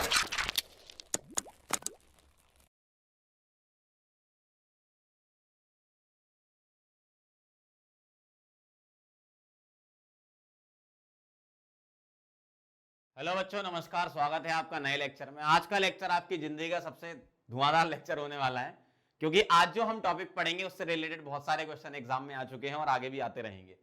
Hello बच्चों, नमस्कार। स्वागत है आपका नए लेक्चर में। आज का लेक्चर आपकी जिंदगी का सबसे धुआंधार लेक्चर होने वाला है, क्योंकि आज जो हम टॉपिक पढ़ेंगे उससे रिलेटेड बहुत सारे क्वेश्चन एग्जाम में आ चुके हैं और आगे भी आते रहेंगे।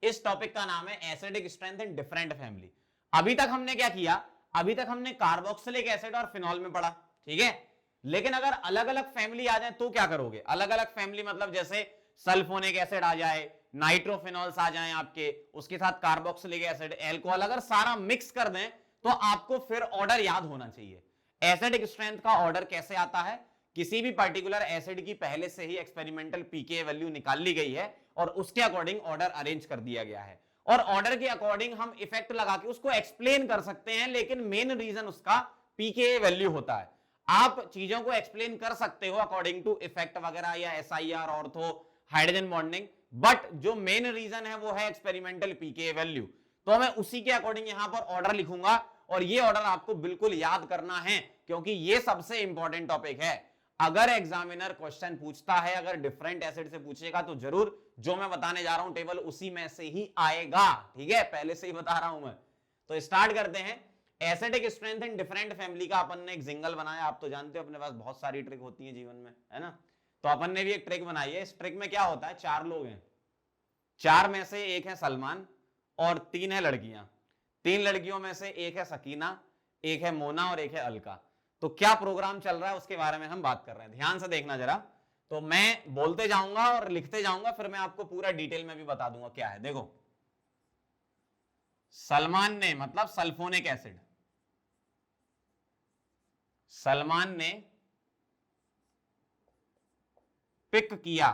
इस टॉपिक का नाम है acidic strength in different family. अभी तक हमने क्या किया? अभी तक हमने कार्बोक्सिलिक एसिड और फिनॉल में पढ़ा, ठीक है। लेकिन अगर अलग अलग फैमिली आ जाए तो क्या करोगे? अलग अलग फैमिली मतलब जैसे सल्फोनिक एसिड आ जाए, नाइट्रोफिनॉल्स आ जाएं आपके, उसके साथ कार्बोक्सिलिक एसिड, एल्कोहल, अगर सारा मिक्स कर दें तो आपको फिर ऑर्डर याद होना चाहिए। एसिडिक स्ट्रेंथ का ऑर्डर कैसे आता है? किसी भी पर्टिकुलर एसिड की पहले से ही एक्सपेरिमेंटल पीके वैल्यू निकाल ली गई है और उसके अकॉर्डिंग ऑर्डर अरेंज कर दिया गया है, और ऑर्डर के अकॉर्डिंग हम इफेक्ट लगा के उसको एक्सप्लेन कर सकते हैं, लेकिन मेन रीजन उसका पीके वैल्यू होता है। आप चीजों को एक्सप्लेन कर सकते हो अकॉर्डिंग टू इफेक्ट वगैरह या SIR, ortho, hydrogen bonding, but जो मेन रीजन है वो है एक्सपेरिमेंटल पीके वैल्यू। तो मैं उसी के अकॉर्डिंग यहां पर ऑर्डर लिखूंगा और ये ऑर्डर आपको बिल्कुल याद करना है, क्योंकि ये सबसे इंपॉर्टेंट टॉपिक है। अगर एग्जामिनर क्वेश्चन पूछता है, अगर डिफरेंट एसिड से पूछेगा तो जरूर जो मैं बताने जा रहा हूं टेबल उसी में से ही आएगा, ठीक है, पहले से ही बता रहा हूं मैं। तो स्टार्ट करते हैं। Acidic strength in different family का अपन ने एक जिंगल बनाया। आप तो जानते हो अपने पास बहुत सारी ट्रिक होती है जीवन में, है ना। तो अपन ने भी एक ट्रिक बनाई है। इस ट्रिक में क्या होता है, 4 लोग हैं, 4 में से एक है सलमान और 3 है लड़कियां। 3 लड़कियों में से एक है सकीना, एक है मोना और एक है अलका। तो क्या प्रोग्राम चल रहा है उसके बारे में हम बात कर रहे हैं, ध्यान से देखना जरा। तो मैं बोलते जाऊंगा और लिखते जाऊंगा, फिर मैं आपको पूरा डिटेल में भी बता दूंगा क्या है। देखो, सलमान ने मतलब सल्फोनिक एसिड, सलमान ने पिक किया,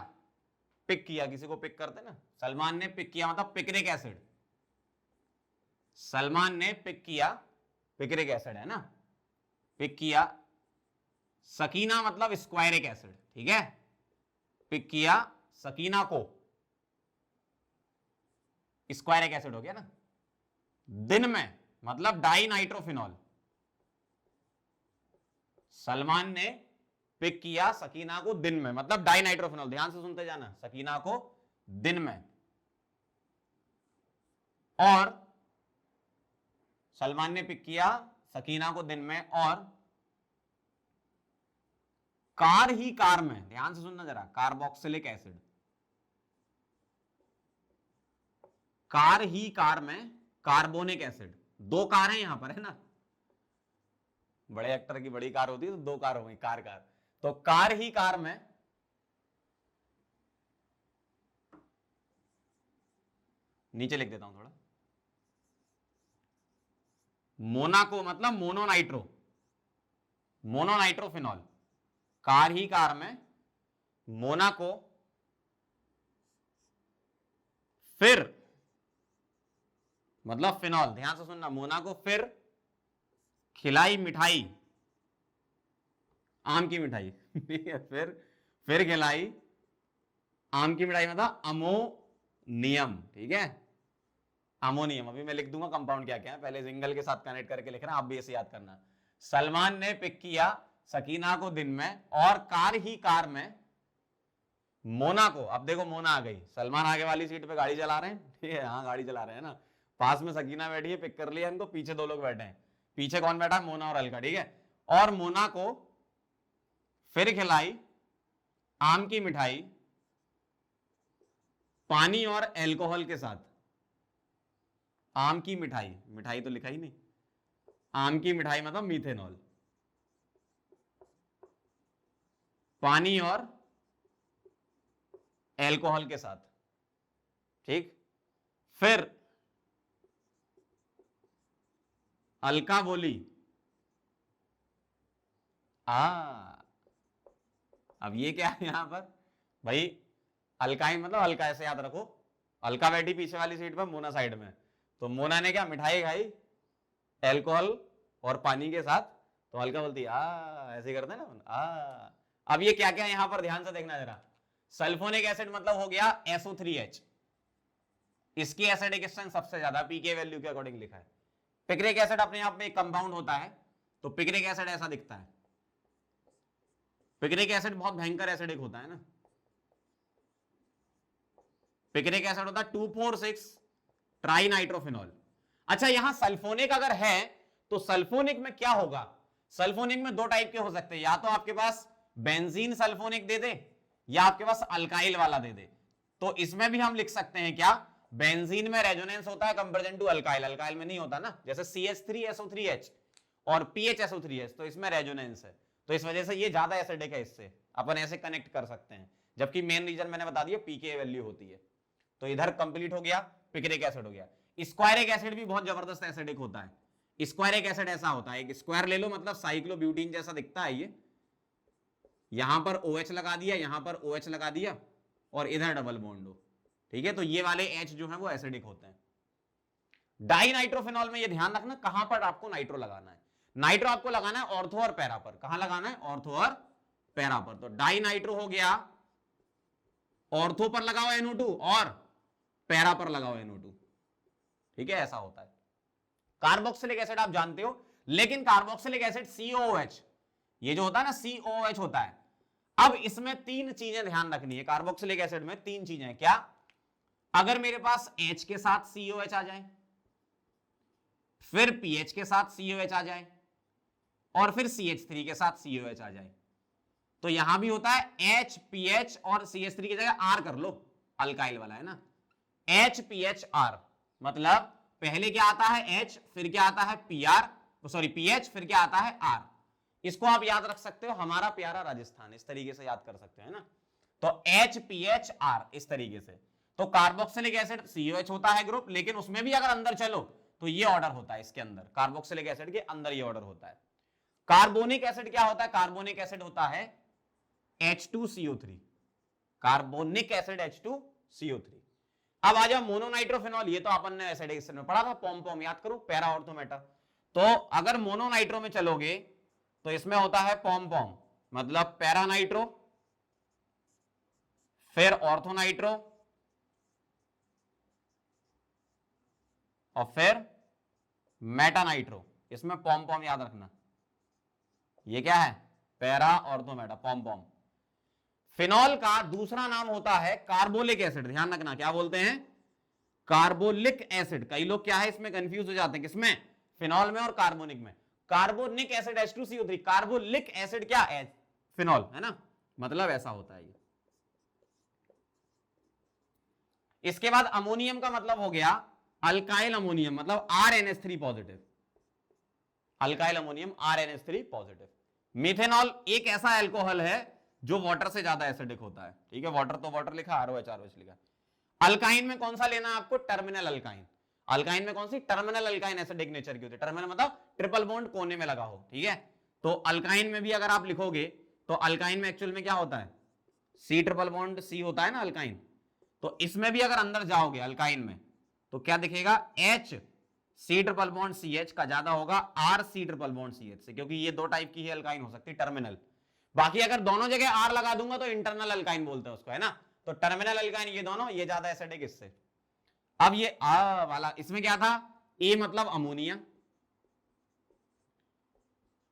पिक किया, किसी को पिक करते ना, सलमान ने पिक किया मतलब पिक्रिक एसिड। सलमान ने पिक किया, पिक्रिक एसिड है ना, पिक किया। सकीना मतलब स्क्वायरिक एसिड, ठीक है, पिक किया सकीना को, स्क्वायरिक एसिड हो गया ना। दिन में मतलब डाई नाइट्रोफिनॉल, सलमान ने पिक किया सकीना को दिन में मतलब डाई नाइट्रोफिनॉल, ध्यान से सुनते जाना, सकीना को दिन में। और सलमान ने पिक किया सकीना को दिन में और कार ही कार में, ध्यान से सुनना जरा, कार्बोक्सिलिक एसिड, कार ही कार में कार्बोनिक एसिड। 2 कार है यहां पर, है ना, बड़े एक्टर की बड़ी कार होती है तो 2 कार हो गई, कार कार। तो कार ही कार में नीचे लिख देता हूं थोड़ा, मोनाको मतलब मोनोनाइट्रो, मोनोनाइट्रोफिनॉल, कार ही कार में मोनाको, फिर मतलब फिनॉल, ध्यान से सुनना, मोनाको फिर खिलाई मिठाई, आम की मिठाई ठीक है, फिर खिलाई आम की मिठाई मतलब अमोनियम, ठीक है, अमोनियम। अभी मैं लिख दूंगा कंपाउंड क्या क्या है, पहले जिंगल के साथ कनेक्ट करके लिख रहा, आप भी ऐसे याद करना। सलमान ने पिक किया सकीना को दिन में और कार ही कार में मोना को, अब देखो मोना आ गई, सलमान आगे वाली सीट पे गाड़ी चला रहे हैं, ठीक है, हाँ गाड़ी चला रहे हैं ना, पास में सकीना बैठी है, पिक कर लिया इनको, पीछे 2 लोग बैठे हैं, पीछे कौन बैठा है, मोना और अलका, ठीक है। और मोना को फिर खिलाई आम की मिठाई पानी और एल्कोहल के साथ, आम की मिठाई, मिठाई तो लिखा ही नहीं, आम की मिठाई मतलब मीथेनॉल, पानी और एल्कोहल के साथ, ठीक। फिर अलका बोली अब ये क्या है यहां पर भाई, अलका ही मतलब अलका, ऐसे याद रखो, अलका बैठी पीछे वाली सीट पर, मोना साइड में, तो मोना ने क्या मिठाई खाई एल्कोहल और पानी के साथ, तो अलका बोलती ऐसे करते हैं ना अब ये क्या क्या है यहां पर ध्यान से देखना जरा। सल्फोनिक एसिड मतलब हो गया SO3H, इसकी एसिडिक स्ट्रेंथ सबसे ज्यादा पीके वैल्यू के अकॉर्डिंग लिखा है। पिक्रिक एसिड अपने आप में एक कंपाउंड होता है, तो पिक्रिक एसिड ऐसा दिखता है। पिक्रिक एसिड बहुत भयंकर एसिडिक होता है ना। पिक्रिक एसिड होता है 2,4,6 ट्राई नाइट्रोफिनॉल। अच्छा यहां सल्फोनिक अगर है तो सल्फोनिक में क्या होगा? सल्फोनिक में दो टाइप के हो सकते हैं, या तो आपके पास बेंजीन सल्फोनिक दे दे या आपके पास अल्काइल वाला दे दे। तो इसमें भी हम लिख सकते हैं क्या, बेंजीन में रेजोनेंस होता है कंपेरिजन टू अल्काइल, अल्काइल में नहीं होता ना, जैसे CH3SO3H और PHSO3H, तो इसमें रेजोनेंस है, तो इस वजह से ये ज्यादा एसिडिक है, इससे अपन ऐसे कनेक्ट कर सकते हैं। जबकि मेन रीजन मैंने बता दिया पीके वैल्यू होती है। तो इधर कंप्लीट हो गया, पिक्रिक एसिड हो गया। स्क्वायरिक एसिड भी बहुत जबरदस्त एसिडिक होता है। स्क्वायरिक एसिड ऐसा होता है, एक स्क्वायर ले लो, मतलब साइक्लोब्यूटीन जैसा दिखता है ये, यहां पर OH लगा दिया, यहां पर OH लगा दिया और इधर डबल बॉन्ड हो, ठीक है, तो ये वाले H जो है वो एसिडिक होते हैं। डाई नाइट्रोफिनॉल में ये ध्यान रखना कहां पर आपको नाइट्रो लगाना है। नाइट्रो आपको लगाना है ऑर्थो और पैरा पर। कहां लगाना है? ऑर्थो और पैरा पर। तो डाई नाइट्रो हो गया, ऑर्थो पर लगाओ NO2 और पैरा पर लगाओ NO2, ठीक है, ऐसा होता है। कार्बोक्सिलिक एसिड आप जानते हो, लेकिन कार्बोक्सिलिक एसिड COOH, ये जो होता है ना COOH होता है। अब इसमें तीन चीजें ध्यान रखनी है, कार्बोक्सिलिक एसिड में तीन चीजें। क्या? अगर मेरे पास H के साथ COH आ जाए, फिर PH के साथ COH आ जाए और फिर CH3 के साथ COH आ जाए, तो यहां भी होता है HPH और CH3 की जगह R कर लो, अल्काइल वाला है ना, HPHR, मतलब पहले क्या आता है H, फिर क्या आता है PH, फिर क्या आता है R। इसको आप याद रख सकते हो, हमारा प्यारा राजस्थान, इस तरीके से याद कर सकते हो ना। तो HPHR इस तरीके से। तो कार्बोक्सिलिक एसिड COH होता है ग्रुप, लेकिन उसमें भी अगर अंदर चलो तो ये ऑर्डर होता है, इसके अंदर कार्बोक्सिलिक एसिड के अंदर ये ऑर्डर होता है। कार्बोनिक एसिड क्या होता है? कार्बोनिक एसिड होता है H2CO3, कार्बोनिक एसिड H2CO3। अब आ जाओ मोनोनाइट्रोफिनॉल, ये तो अपन ने एसिडिक एसिड में पढ़ा था, पॉम याद करो, पैरा ऑर्थोमेटा। तो अगर मोनोनाइट्रो में चलोगे तो इसमें होता है पॉम, मतलब पैरा नाइट्रो, फिर ऑर्थोनाइट्रो और फिर मेटानाइट्रो। इसमें पॉम याद रखना, ये क्या है? Para ortho meta, पॉम। फिनॉल का दूसरा नाम होता है कार्बोलिक एसिड, ध्यान रखना, क्या बोलते हैं? Carbolic acid. कई लोग क्या है इसमें कंफ्यूज हो जाते हैं, किसमें? फिनॉल में और कार्बोनिक में। Carbonic acid H2CO3, carbolic acid क्या है? फिनॉल, है ना, मतलब ऐसा होता है ये। इसके बाद अमोनियम का मतलब हो गया अल्काइल अमोनियम, मतलब RNH3 positive, alkyl ammonium RNH3 positive. Methanol एक ऐसा अल्कोहल है जो वाटर से ज्यादा एसिडिक होता है, ठीक है, वाटर तो वाटर लिखा, ROH लिखा। अल्काइन में कौन सा लेना है आपको? Terminal alkyne. अल्काइन में कौन सी? टर्मिनल अल्काइन एसिडिक नेचर की होती है। टर्मिनल मतलब ट्रिपल बॉन्ड कोने में लगा हो, ठीक है। तो अल्काइन में भी अगर आप लिखोगे तो अल्काइन में एक्चुअल में क्या होता है? C ट्रिपल बॉन्ड C होता है ना अल्काइन। तो इसमें भी अगर अंदर जाओगे अल्काइन में तो क्या दिखेगा? H C triple bond CH का ज्यादा होगा R C triple bond CH से, क्योंकि ये दो टाइप की ही अल्काइन हो सकती है, टर्मिनल। बाकी अगर दोनों जगह R लगा दूंगा तो इंटरनल अल्काइन बोलते हैं उसको, है ना। तो टर्मिनल अल्काइन ये दोनों, ये ज्यादा एसिडिक इससे। अब ये आ वाला, इसमें क्या था? A मतलब अमोनिया,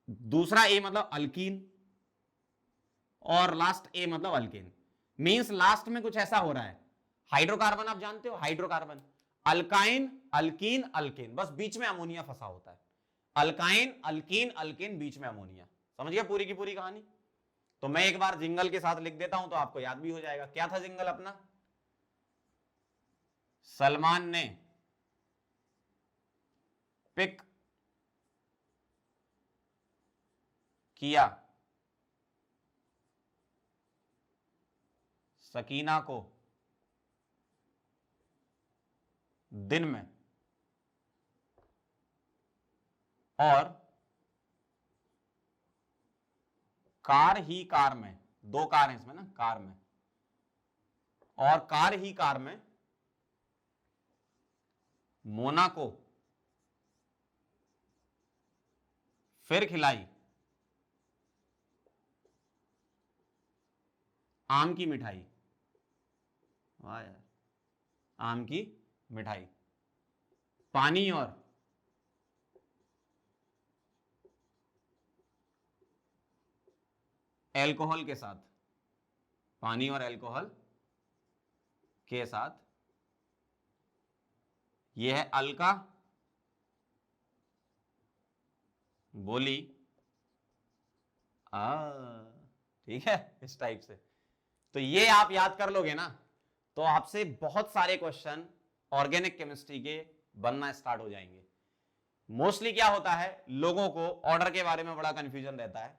दूसरा A मतलब अल्कीन, और लास्ट A मतलब अल्केन। मींस लास्ट में कुछ ऐसा हो रहा है, हाइड्रोकार्बन आप जानते हो, हाइड्रोकार्बन, अल्काइन अल्कीन अल्केन, बस बीच में अमोनिया फंसा होता है। अल्काइन अल्कीन अल्केन, बीच में अमोनिया। समझ गया पूरी की पूरी कहानी? तो मैं एक बार जिंगल के साथ लिख देता हूं तो आपको याद भी हो जाएगा। क्या था जिंगल अपना? सलमान ने पिक किया सकीना को दिन में और कार में, दो कार है इसमें ना, कार में, और कार में मोना को फिर खिलाई आम की मिठाई। वाह यार, आम की मिठाई। पानी और एल्कोहल के साथ, पानी और एल्कोहल के साथ, ये है अल्का बोली ठीक है, इस टाइप से। तो ये आप याद कर लोगे ना, तो आपसे बहुत सारे क्वेश्चन ऑर्गेनिक केमिस्ट्री के बनना स्टार्ट हो जाएंगे। मोस्टली क्या होता है, लोगों को ऑर्डर के बारे में बड़ा कंफ्यूजन रहता है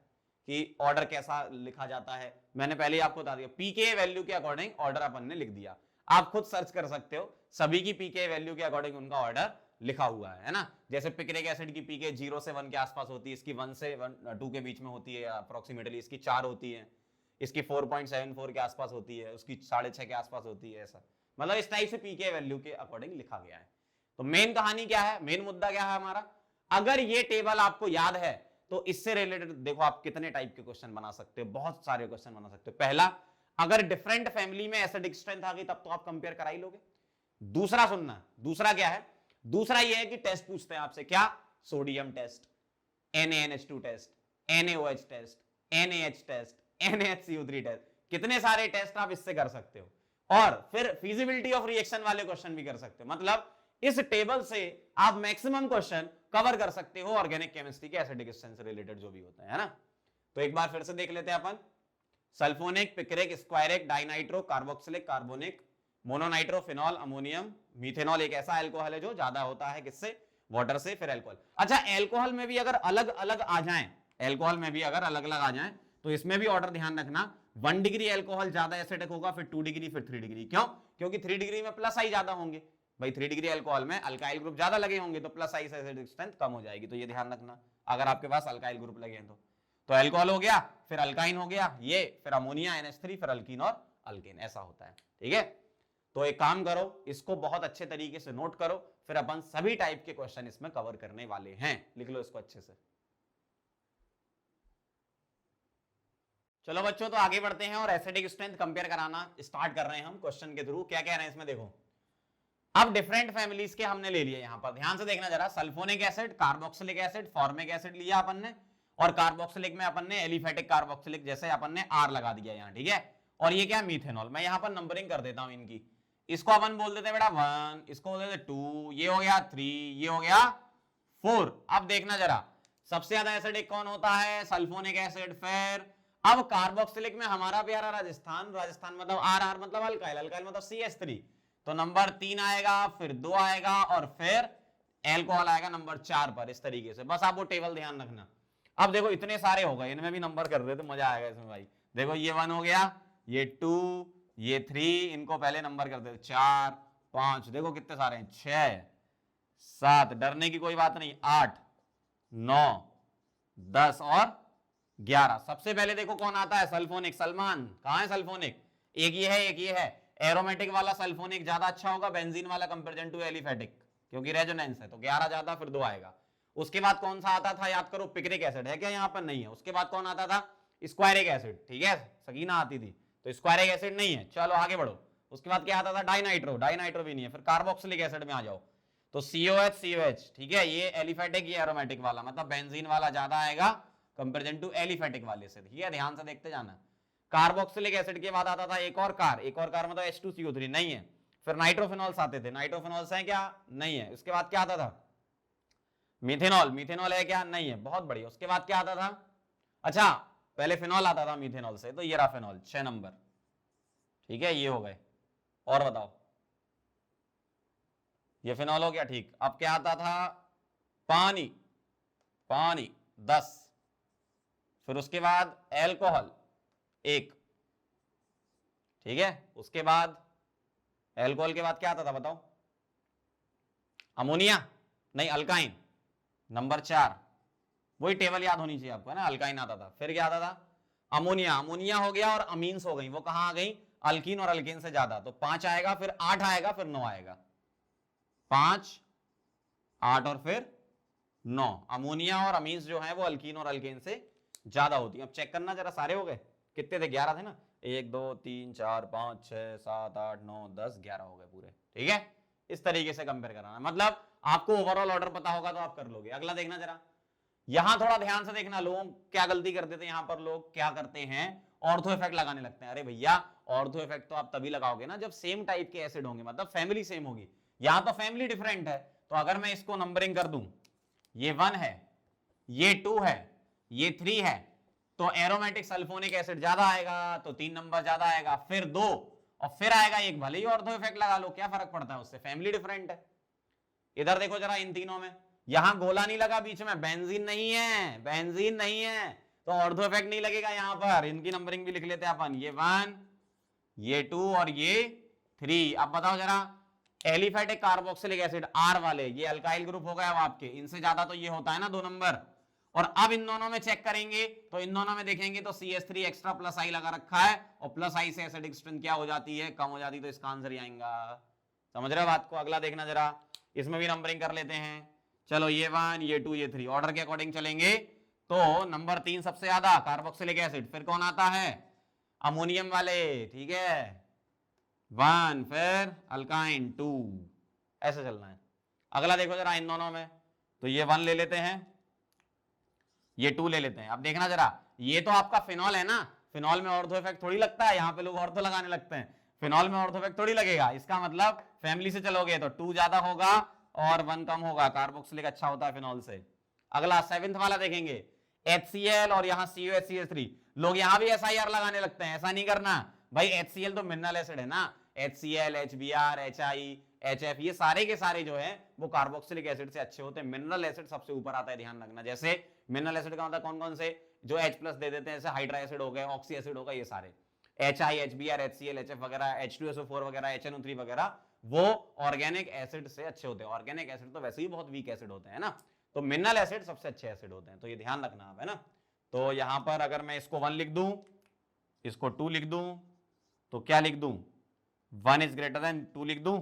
कि ऑर्डर कैसा लिखा जाता है। मैंने पहले ही आपको बता दिया, पीके वैल्यू के अकॉर्डिंग ऑर्डर अपन ने लिख दिया। आप खुद सर्च कर सकते हो, सभी की पीके वैल्यू के अकॉर्डिंग उनका ऑर्डर लिखा हुआ है ना। जैसे पिक्रिक एसिड की पीके 0 से 1 के आसपास होती है, इसकी 1 से 2 के बीच में होती है अप्रोक्सीमेटली, इसकी 4 होती है, इसकी 4.74 के आसपास होती है, उसकी 6.5 के आसपास होती है। ऐसा मतलब इस टाइप से पीके वैल्यू के अकॉर्डिंग लिखा गया है। तो मेन कहानी क्या है, मेन मुद्दा क्या है हमारा, अगर ये टेबल आपको याद है तो इससे रिलेटेड देखो आप कितने टाइप के क्वेश्चन बना सकते हो, बहुत सारे क्वेश्चन बना सकते हो। पहला, अगर डिफरेंट फैमिली में एसिडिक स्ट्रेंथ आ गई तब तो आप कंपेयर करा ही लोगे। दूसरा सुनना, दूसरा क्या है, दूसरा ये है कि टेस्ट पूछते हैं आपसे, क्या, sodium test, NaNH2 test, NaOH test, NaH test, NaHCO3 test, कितने सारे टेस्ट आप इससे कर सकते हो। और फिर फिजिबिलिटी ऑफ रिएक्शन वाले क्वेश्चन भी कर सकते हो। मतलब इस टेबल से आप मैक्सिमम क्वेश्चन कवर कर सकते हो ऑर्गेनिक केमिस्ट्री के एसिडिक स्ट्रेंथ से रिलेटेड जो भी होता है ना। तो एक बार फिर से देख लेते हैं अपन, sulphonic, picric, squaric, dinitro, carboxylic, carbonic, mononitro, phenol, ammonium, methanol एक ऐसा अल्कोहल है जो ज्यादा होता है किससे, वाटर से, फिर अल्कोहल। अच्छा, अल्कोहल में भी अगर अलग अलग आ जाएं, अल्कोहल में भी अगर अलग अलग आ जाएं तो इसमें भी ऑर्डर ध्यान रखना, 1 डिग्री अल्कोहल ज्यादा एसिडिक होगा, फिर 2 डिग्री, फिर 3 डिग्री। क्यों, क्योंकि 3 डिग्री में प्लस आई ज्यादा होंगे भाई, 3 डिग्री अल्कोहल में अल्काइल ग्रुप ज्यादा लगे होंगे तो प्लस आई से एसिडिक स्ट्रेंथ कम हो जाएगी। तो ये ध्यान रखना अगर आपके पास अल्काइल ग्रुप लगे हैं तो अल्कोहल हो गया, फिर अल्काइन हो गया ये, फिर अमोनिया NH3, फिर अल्कीन और अल्केन, ऐसा होता है। ठीक है, तो एक काम करो, इसको बहुत अच्छे तरीके से नोट करो, फिर अपन सभी टाइप के क्वेश्चन इसमें कवर करने वाले हैं। लिख लो इसको अच्छे से। चलो बच्चों, तो आगे बढ़ते हैं और एसिडिक स्ट्रेंथ कंपेयर कराना स्टार्ट कर रहे हैं हम क्वेश्चन के थ्रू। क्या कह रहे हैं इसमें देखो, अब डिफरेंट फैमिलीज के हमने ले लिए, यहां पर ध्यान से देखना जरा, sulphonic acid, carboxylic acid, formic acid लिया अपन ने, और कार्बोक्सिलिक में अपन ने एलिफेटिक कार्बोक्सिलिक, जैसे अपन ने R लगा दिया यहां, ठीक है। और ये क्या, मीथेनॉल। मैं यहां पर नंबरिंग कर देता हूं इनकी, इसको अपन बोल देते हैं बेटा 1, इसको बोल देते 2, ये हो गया 3, ये हो गया 4। अब देखना जरा, सबसे ज्यादा एसिडिक कौन होता है, सल्फोनिक एसिड। फिर अब कार्बोक्सिलिक में हमारा प्यारा राजस्थान, राजस्थान मतलब RR मतलब अल्काइल, अल्काइल मतलब CH3, तो नंबर 3 आएगा, फिर 2 आएगा, और फिर एल्कोहल आएगा नंबर 4 पर। इस तरीके से बस आप वो टेबल ध्यान रखना। अब देखो इतने सारे हो गए, इनमें भी नंबर कर रहे तो मजा आएगा इसमें भाई। देखो ये 1 हो गया, ये 2, ये 3, इनको पहले नंबर कर देते, 4, 5, देखो कितने सारे हैं, 6, 7, डरने की कोई बात नहीं, 8, 9, 10 और 11। सबसे पहले देखो कौन आता है, सल्फोनिक। सलमान कहां है सल्फोनिक, एक ये है, एक ये है। एरोमेटिक वाला सल्फोनिक ज्यादा अच्छा होगा बेंजीन वाला कंपेरिजन टू एलिफेटिक, क्योंकि रेजोनेंस है, तो 11 ज्यादा, फिर 2 आएगा। उसके बाद कौन सा आता था, याद करो, पिक्रिक एसिड है क्या, यहां पर नहीं है। उसके बाद कौन आता था, स्क्वायरिक एसिड, ठीक है, सकीना आती थी, तो स्क्वायरिक एसिड नहीं है। चलो आगे बढ़ो, उसके बाद क्या आता था, डाइनाइट्रो, डाइनाइट्रो भी नहीं है। फिर कार्बोक्सिलिक एसिड में आ जाओ, तो COH, COH, ठीक है, ये एलिफेटिक, ये एरोमेटिक वाला, मतलब बेंजीन वाला ज्यादा आएगा कंपेरिजन टू एलिफेटिक वाले से, ठीक है, ध्यान से देखते जाना। कार्बोक्सिलिक एसिड के बाद आता था एक और कार, एक और कार मतलब H2CO3 नहीं है। फिर नाइट्रोफिनॉल्स आते थे, नाइट्रोफिनॉल्स हैं क्या, नहीं है। उसके बाद क्या आता था, मिथेनॉल, मिथेनॉल है क्या, नहीं है, बहुत बढ़िया। उसके बाद क्या आता था, अच्छा पहले फिनॉल आता था मिथेनॉल से, तो ये रहा फिनॉल, 6 नंबर, ठीक है, ये हो गए। और बताओ, ये फिनॉल हो गया, ठीक। अब क्या आता था, पानी, पानी 10। फिर उसके बाद एल्कोहल 1, ठीक है। उसके बाद एल्कोहल के बाद क्या आता था बताओ, अमोनिया, नहीं अल्काइन, नंबर 4। वही टेबल याद होनी चाहिए आपको, है ना, अल्काइन आता था। फिर क्या आता था, अमोनिया, अमोनिया हो गया, और अमीन्स हो गई, वो कहां आ गई, अल्कीन और अल्केन से ज्यादा, तो 5 आएगा, फिर 8 आएगा, फिर 9 आएगा, 5, 8 और फिर 9। अमोनिया और अमीन्स जो है वो अल्कीन और अल्केन से ज्यादा होती है। अब चेक करना जरा, सारे हो गए, कितने थे, 11 थे ना, 1 2 3 4 5 6 7 8 9 10 11 हो गए पूरे, ठीक है। इस तरीके से कंपेयर कराना, मतलब आपको ओवरऑल ऑर्डर पता होगा तो आप कर लोगे। अगला देखना जरा, यहां थोड़ा ध्यान से देखना, लोग क्या गलती कर देते हैं, यहां पर लोग क्या करते हैं, ऑर्थो इफेक्ट लगाने लगते हैं। अरे भैया ऑर्थो इफेक्ट तो आप तभी लगाओगे ना जब सेम टाइप के एसिड होंगे, मतलब फैमिली सेम होगी। यहां तो फैमिली डिफरेंट है, तो अगर मैं इसको नंबरिंग कर दूं, ये 1 है, ये 2 है, ये 3 है, तो एरोमेटिक सल्फोनिक एसिड ज्यादा आएगा, तो 3 नंबर ज्यादा आएगा, फिर 2 और फिर आएगा एक, भले ही ऑर्थो इफेक्ट लगा लो, क्या फर्क पड़ता है उससे, फैमिली डिफरेंट है। इधर देखो जरा इन तीनों में, यहां गोला नहीं लगा बीच में, बेंजीन नहीं है, बेंजीन नहीं है, तो ऑर्थो इफेक्ट नहीं लगेगा यहां पर। इनकी नंबरिंग भी लिख लेते हैं अपन, ये 1, ये 2 और ये 3। अब बताओ जरा, एलिफेटिक कार्बोक्सिलिक एसिड आर वाले, ये अल्काइल ग्रुप हो गया अब आपके, इनसे ज्यादा तो ये होता है ना 2 नंबर। और अब इन दोनों में चेक करेंगे, तो इन दोनों में देखेंगे तो CH3 एक्स्ट्रा प्लस आई लगा रखा है, और प्लस आई से एसिडिक स्ट्रेंथ क्या हो जाती है, कम हो जाती है, तो इसका आंसर ही आएगा। समझ रहे हो बात को? अगला देखना जरा, इसमें भी नंबरिंग कर लेते हैं। चलो ये 1, ये 2, ये 3, ऑर्डर के अकॉर्डिंग चलेंगे। तो नंबर 3 सबसे ज्यादा कार्बोक्सिलिक एसिड, फिर कौन आता है, अमोनियम वाले, ठीक है, 1, फिर अल्काइन 2, ऐसे चलना है। अगला देखो जरा इन दोनों में, तो ये 1 ले लेते हैं, ये 2 ले लेते हैं। अब देखना जरा, ये तो आपका फिनॉल है ना, फिनॉल में ऑर्थो इफेक्ट थोड़ी लगता है, यहां पे लोग ऑर्थो लगाने लगते हैं, फिनॉल में ऑर्थो इफेक्ट थोड़ी लगेगा। इसका मतलब फैमिली से चलोगे तो 2 ज्यादा होगा और 1 कम होगा, कार्बोक्सिलिक अच्छा होता है फिनॉल से। अगला 7th वाला देखेंगे, HCl और यहाँ COH लोग यहाँ भी SIR लगाने लगते हैं, ऐसा नहीं करना भाई, HCl तो मिनरल एसिड है ना, HCl, HBr, HI, HF, ये सारे के सारे जो है वो कार्बोक्सिलिक एसिड से अच्छे होते हैं। मिनरल एसिड सबसे ऊपर आता है, ध्यान रखना। जैसे मिनरल एसिड का मतलब कौन कौन से, जो H+ दे देते हैं, जैसे हाइड्रा एसिड हो गए, ऑक्सी एसिड होगा, ये सारे HI, HBr, HCl, HF वगैरह, H2SO4 वगैरह, HNO3 वगैरह, वो ऑर्गेनिक एसिड से अच्छे होते हैं। ऑर्गेनिक एसिड तो वैसे ही बहुत वीक एसिड होते हैं ना, तो मिनरल एसिड सबसे अच्छे एसिड होते हैं, तो ये ध्यान रखना आप, है ना। तो यहां पर अगर मैं इसको 1 लिख दूं, इसको 2 लिख दूं, तो क्या लिख दूं, 1 इज ग्रेटर देन 2 लिख दूं।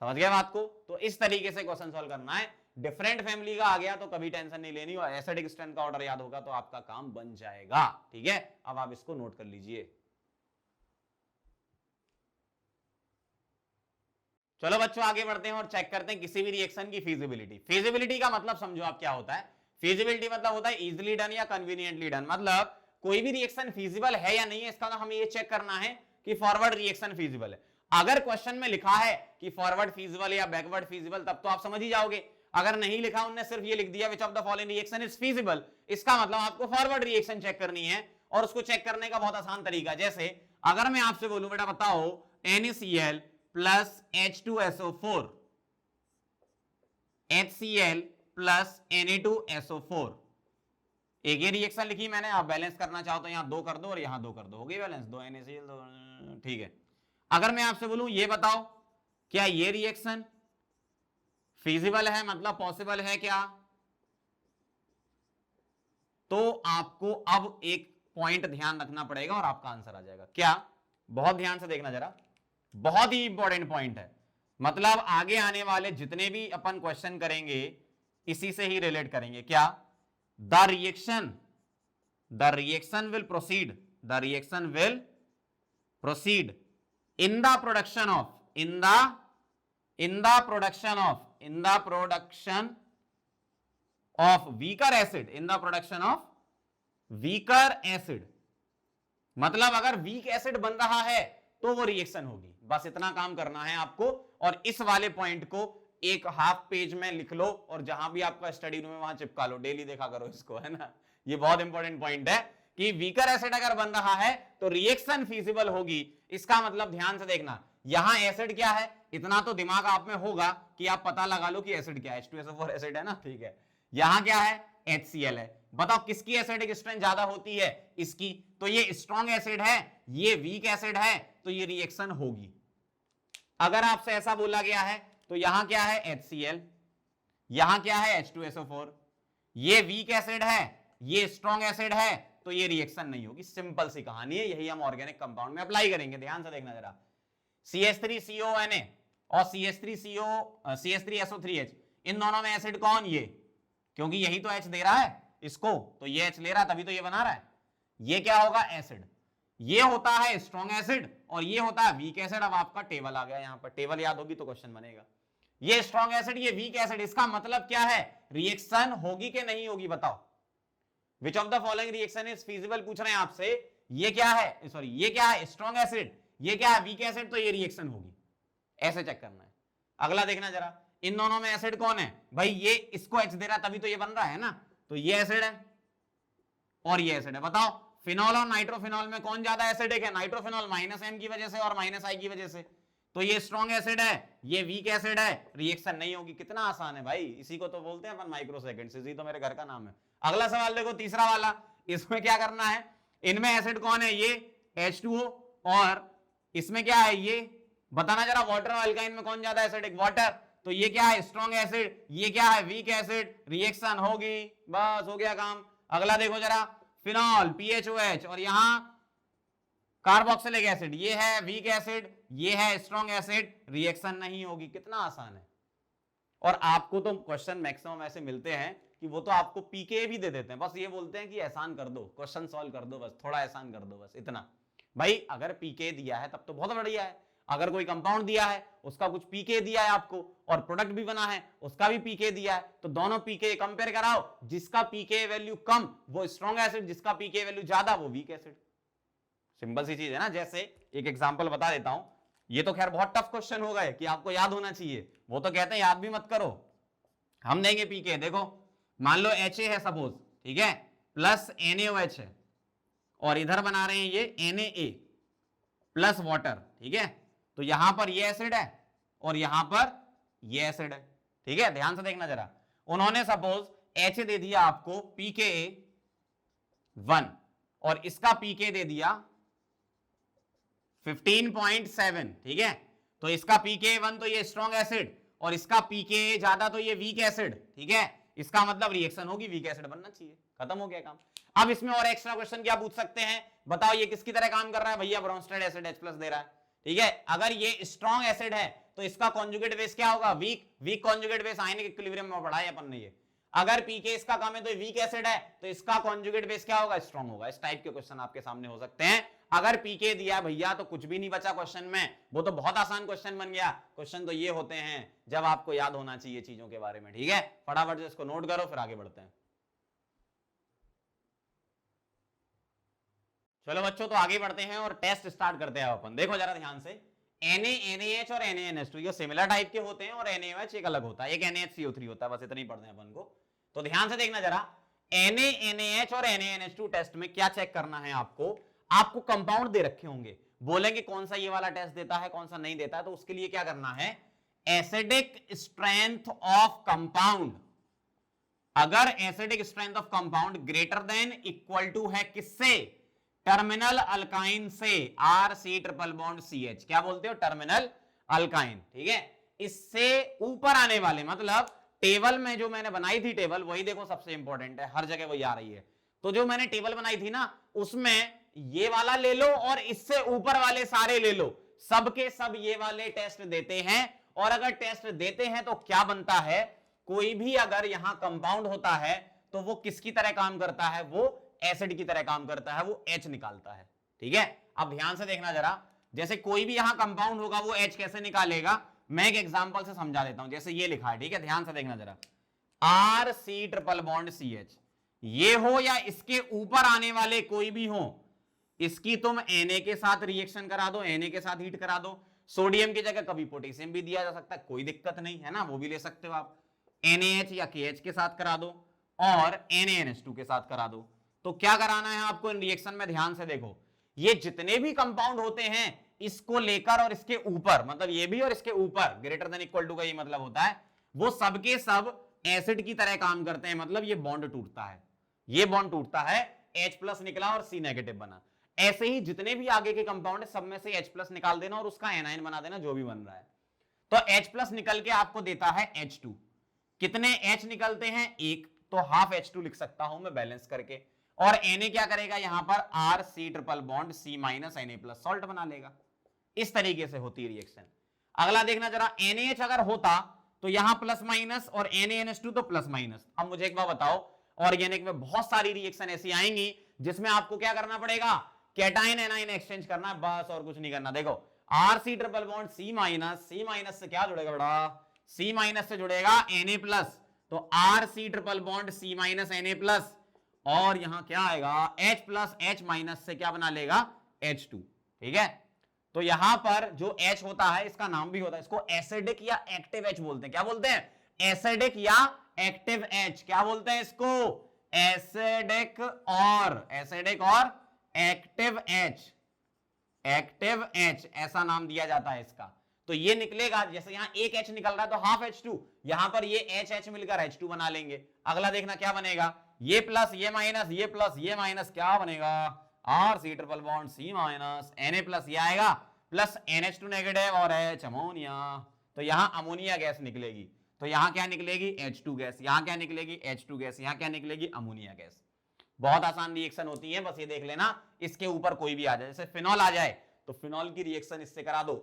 समझ गए बात को? तो इस तरीके से क्वेश्चन सॉल्व करना है। डिफरेंट फैमिली का आ गया तो कभी टेंशन नहीं लेनी, और एसिडिक स्ट्रेंथ का ऑर्डर याद होगा तो आपका काम बन जाएगा, ठीक है। अब आप इसको नोट कर लीजिए। चलो बच्चों आगे बढ़ते हैं और चेक करते हैं किसी भी रिएक्शन की फिजिबिलिटी। फिजिबिलिटी का मतलब समझो आप क्या होता है। फिजिबिलिटी मतलब होता है इजिली डन या कन्वीनियंटली डन, मतलब कोई भी रिएक्शन फिजिबल है या नहीं है, इसका मतलब हमें ये चेक करना है कि फॉरवर्ड रिएक्शन फिजिबल है। अगर क्वेश्चन में लिखा है कि फॉरवर्ड फिजिबल या बैकवर्ड फिजिबल, तब तो आप समझ ही जाओगे। अगर नहीं लिखा, उन्होंने सिर्फ ये लिख दिया which of the following reaction is feasible, इसका मतलब आपको फॉरवर्ड रिएक्शन चेक करनी है। और उसको चेक करने का बहुत आसान तरीका, जैसे अगर मैं आपसे बोलूं बेटा बताओ NaCl plus H2SO4, HCl plus Na2SO4, एक ये रिएक्शन लिखी मैंने, आप बैलेंस करना चाहो तो यहां 2 कर दो और यहां 2 कर दो, हो गई बैलेंस, 2 NaCl 2, ठीक है। अगर मैं आपसे बोलूं ये बताओ क्या ये रिएक्शन फिजिबल है, मतलब पॉसिबल है क्या, तो आपको अब एक पॉइंट ध्यान रखना पड़ेगा और आपका आंसर आ जाएगा। क्या? बहुत ध्यान से देखना जरा, बहुत ही इंपॉर्टेंट पॉइंट है। मतलब आगे आने वाले जितने भी अपन क्वेश्चन करेंगे इसी से ही रिलेट करेंगे। क्या? The reaction will proceed, the reaction will proceed in the production of, in the production of weaker acid, in the production of weaker acid, मतलब अगर वीक एसिड बन रहा है तो वो रिएक्शन होगी। बस इतना काम करना है आपको, और इस वाले पॉइंट को एक हाफ पेज में लिख लो और जहां भी आपका स्टडी रूम है वहां चिपका लो, डेली देखा करो इसको, है ना। ये बहुत इंपॉर्टेंट पॉइंट है कि वीकर एसिड अगर बन रहा है तो रिएक्शन फिजिबल होगी। इसका मतलब ध्यान से देखना, यहां एसिड क्या है, इतना तो दिमाग आप में होगा कि आप पता लगा लो कि एसिड क्या है, H2SO4 एसिड है ना, ठीक है। यहां क्या है, HCl है। बताओ किसकी एसिडिक स्ट्रेंथ ज्यादा होती है, इसकी। तो ये स्ट्रॉन्ग एसिड है, ये वीक एसिड है, तो ये रिएक्शन होगी। अगर आपसे ऐसा बोला गया है तो यहां क्या है, HCl, यहां क्या है, H2SO4, ये वीक एसिड है, ये स्ट्रॉन्ग एसिड है, तो ये रिएक्शन नहीं होगी। सिंपल सी कहानी है, यही हम ऑर्गेनिक कंपाउंड में अप्लाई करेंगे। ध्यान से देखना जरा, CH3CONA और CH3SO3H, इन दोनों में एसिड कौन, ये, क्योंकि यही तो H दे रहा है इसको, तो ये H ले रहा है तभी तो ये बना रहा है। ये क्या होगा, एसिड। ये होता है स्ट्रॉन्ग एसिड और ये होता है वीक एसिड। अब आपका टेबल आ गया, यहां पर टेबल याद होगी तो क्वेश्चन बनेगा। ये स्ट्रॉन्ग एसिड, ये वीक एसिड, इसका मतलब क्या है, रिएक्शन होगी कि नहीं होगी, बताओ। Which of the following reaction is feasible, पूछ रहे हैं आपसे। ये क्या है, सॉरी ये क्या है स्ट्रॉन्ग एसिड, ये क्या है वीक एसिड, तो ये रिएक्शन होगी, ऐसे चेक करना है। अगला देखना जरा, इन दोनों में एसिड कौन है भाई, ये इसको H दे रहा तभी तो ये बन रहा है ना, तो ये एसिड है और ये एसिड है। बताओ फिनॉल और नाइट्रोफिनॉल में कौन ज्यादा एसिडिक है, नाइट्रोफिनॉल -M की वजह से और -I की वजह से, तो ये स्ट्रॉन्ग एसिड है, ये वीक एसिड है, रिएक्शन नहीं होगी। कितना आसान है भाई, इसी को तो बोलते हैं अपन माइक्रोसेकंड्स, इसी तो मेरे घर का नाम है। अगला सवाल देखो, तीसरा वाला, इसमें क्या करना है, इनमें एसिड कौन है, ये H2O, और इसमें क्या है, ये बताना जरा, वाटर और अल्काइन में कौन ज्यादा एसिडिक, वाटर, तो ये क्या है स्ट्रॉन्ग एसिड, ये क्या है वीक एसिड, रिएक्शन होगी, बस हो गया काम। अगला देखो जरा, फिनॉल PHOH और यहां कार्बोक्सिलिक एसिड, ये है वीक एसिड, ये है स्ट्रॉन्ग एसिड, रिएक्शन नहीं होगी। कितना आसान है। और आपको तो क्वेश्चन मैक्सिमम ऐसे मिलते हैं कि वो तो आपको पीके भी दे देते हैं, बस ये बोलते हैं कि एहसान कर दो, क्वेश्चन सॉल्व कर दो, बस थोड़ा एहसान कर दो, बस इतना। भाई अगर पीके दिया है तब तो बहुत बढ़िया है, अगर कोई कंपाउंड दिया है उसका कुछ पीके दिया है आपको, और प्रोडक्ट भी बना है उसका भी पीके दिया है, तो दोनों पीके कंपेयर कराओ, जिसका पीके वैल्यू कम वो स्ट्रॉन्ग एसिड, जिसका पीके वैल्यू ज्यादा वो वीक एसिड। सिंपल सी चीज है ना। जैसे एक एग्जांपल बता देता हूं, ये तो खैर बहुत टफ क्वेश्चन होगा कि आपको याद होना चाहिए, वो तो कहते हैं याद भी मत करो। हम देंगे पीके, देखो मान लो HA है सपोज, ठीक है, प्लस NaOH है, और इधर बना रहे हैं ये Na प्लस वाटर, ठीक है, तो यहां पर ये एसिड है और यहां पर ये एसिड है, ठीक है। ध्यान से देखना जरा, उन्होंने सपोज H दे दिया आपको pKa 1 और इसका pK दे दिया 15.7, ठीक है, तो इसका pKa 1 तो ये स्ट्रॉन्ग एसिड और इसका pKa ज्यादा तो ये वीक एसिड, ठीक है, इसका मतलब रिएक्शन होगी, वीक एसिड बनना चाहिए, खत्म हो गया काम। अब इसमें और एक्स्ट्रा क्वेश्चन क्या पूछ सकते हैं, बताओ ये किसकी तरह काम कर रहा है, भैया ब्रोंस्टेड एसिड H+ दे रहा है, ठीक है, अगर ये स्ट्रॉन्ग एसिड है तो इसका कॉन्जुगेट बेस क्या होगा, weak, weak conjugate base ionic equilibrium में पढ़ा है अपन ने ये। अगर पीके इसका कम है तो वीक एसिड है, तो इसका कॉन्जुगेट बेस क्या होगा, स्ट्रॉन्ग होगा। इस टाइप के क्वेश्चन आपके सामने हो सकते हैं। अगर पीके दिया भैया तो कुछ भी नहीं बचा क्वेश्चन में, वो तो बहुत आसान क्वेश्चन बन गया। क्वेश्चन तो ये होते हैं जब आपको याद होना चाहिए चीजों के बारे में, ठीक है। फटाफट से इसको नोट करो फिर आगे बढ़ते हैं। चलो बच्चों तो आगे बढ़ते हैं और टेस्ट स्टार्ट करते हैं अपन। देखो जरा ध्यान से, NaNaH और NaNH2 ये सिमिलर टाइप के होते हैं और NaOH एक अलग होता है, एक NaHCO3 होता है, बस इतना ही पढ़ते हैं अपन को। तो ध्यान से देखना जरा, NaNaH और NaNH2 टेस्ट में क्या चेक करना है आपको कंपाउंड दे रखे होंगे, बोलेंगे कौन सा ये वाला टेस्ट देता है कौन सा नहीं देता है, तो उसके लिए क्या करना है, एसिडिक स्ट्रेंथ ऑफ कंपाउंड। अगर acidic strength of compound greater than equal to है किससे, टर्मिनल अल्काइन से, RC∭CH, क्या बोलते हो, टर्मिनल अल्काइन, ठीक है, इससे ऊपर आने वाले, मतलब टेबल में जो मैंने बनाई थी टेबल, वही देखो सबसे इंपॉर्टेंट है, हर जगह वही आ रही है। तो जो मैंने टेबल बनाई थी ना, उसमें ये वाला ले लो और इससे ऊपर वाले सारे ले लो, सबके सब ये वाले टेस्ट देते हैं। और अगर टेस्ट देते हैं तो क्या बनता है, कोई भी अगर यहां कंपाउंड होता है तो वो किसकी तरह काम करता है, वो एसिड की तरह काम करता है, वो H निकालता है, ठीक है। अब ध्यान से देखना जरा, जैसे कोई भी यहां कंपाउंड होगा वो H कैसे निकालेगा, मैं एक एग्जांपल से समझा देता हूं। जैसे ये लिखा है, ठीक है, ध्यान से देखना जरा, RC∭CH, ये हो या इसके ऊपर आने वाले कोई भी हो, इसकी तुम Na के साथ रिएक्शन करा दो, Na के साथ हीट करा दो, सोडियम की जगह कभी पोटेशियम भी दिया जा सकता है, कोई दिक्कत नहीं है ना, वो भी ले सकते हो आप, NaH या KH के साथ करा दो और NaNH2 के साथ करा दो। तो क्या कराना है आपको इन रिएक्शन में, ध्यान से देखो, ये जितने भी कंपाउंड होते हैं इसको लेकर और इसके ऊपर, मतलब ये भी और इसके ऊपर ग्रेटर देन इक्वल टू का ये मतलब होता है, वो सबके सब एसिड की तरह काम करते हैं, मतलब ये बॉन्ड टूटता है, ये बॉन्ड टूटता है, H+ निकला और C नेगेटिव बना। ऐसे ही जितने भी आगे के कंपाउंड है सब में से H+ निकाल देना और उसका एनाइन बना देना, जो भी बन रहा है। तो H+ निकल के आपको देता है H2, कितने H निकलते हैं, एक, तो हाफ H2 लिख सकता हूं मैं बैलेंस करके, और Na क्या करेगा यहां पर, RC∭C- Na+, सॉल्ट बना लेगा। इस तरीके से होती है रिएक्शन। अगला देखना जरा, NaH अगर होता तो यहां प्लस माइनस और NaNH2 तो प्लस माइनस। अब मुझे एक बात बताओ, ऑर्गेनिक में बहुत सारी रिएक्शन ऐसी आएंगी जिसमें आपको क्या करना पड़ेगा, कैटाइन एनाइन एक्सचेंज करना है, बस और कुछ नहीं करना। देखो RC∭C-, C- से क्या जुड़ेगा बेटा, सी माइनस से जुड़ेगा Na प्लस, तो R C triple bond C minus Na plus, और यहां क्या आएगा H प्लस H माइनस से क्या बना लेगा H2। ठीक है, तो यहां पर जो H होता है इसका नाम भी होता है, इसको एसिडिक या एक्टिव H बोलते हैं। क्या बोलते हैं? एसिडिक या एक्टिव H। क्या बोलते हैं इसको? एसिडिक और एक्टिव H, एक्टिव H ऐसा नाम दिया जाता है इसका। तो ये निकलेगा, जैसे यहां एक H निकल रहा है तो हाफ H2, यहां पर ये H मिलकर H2 बना लेंगे। अगला देखना क्या बनेगा, ये प्लस ये माइनस, ये प्लस ये माइनस, क्या बनेगा R C triple bond C minus, Na plus ये आएगा प्लस NH2 नेगेटिव और H अमोनिया, तो यहां अमोनिया गैस निकलेगी। तो यहां क्या निकलेगी H2 गैस, यहां क्या निकलेगी H2 गैस, यहां क्या निकलेगी अमोनिया गैस। बहुत आसान रिएक्शन होती है, बस ये देख लेना इसके ऊपर कोई भी आ जाए, जैसे फिनॉल आ जाए तो फिनॉल की रिएक्शन इससे करा दो,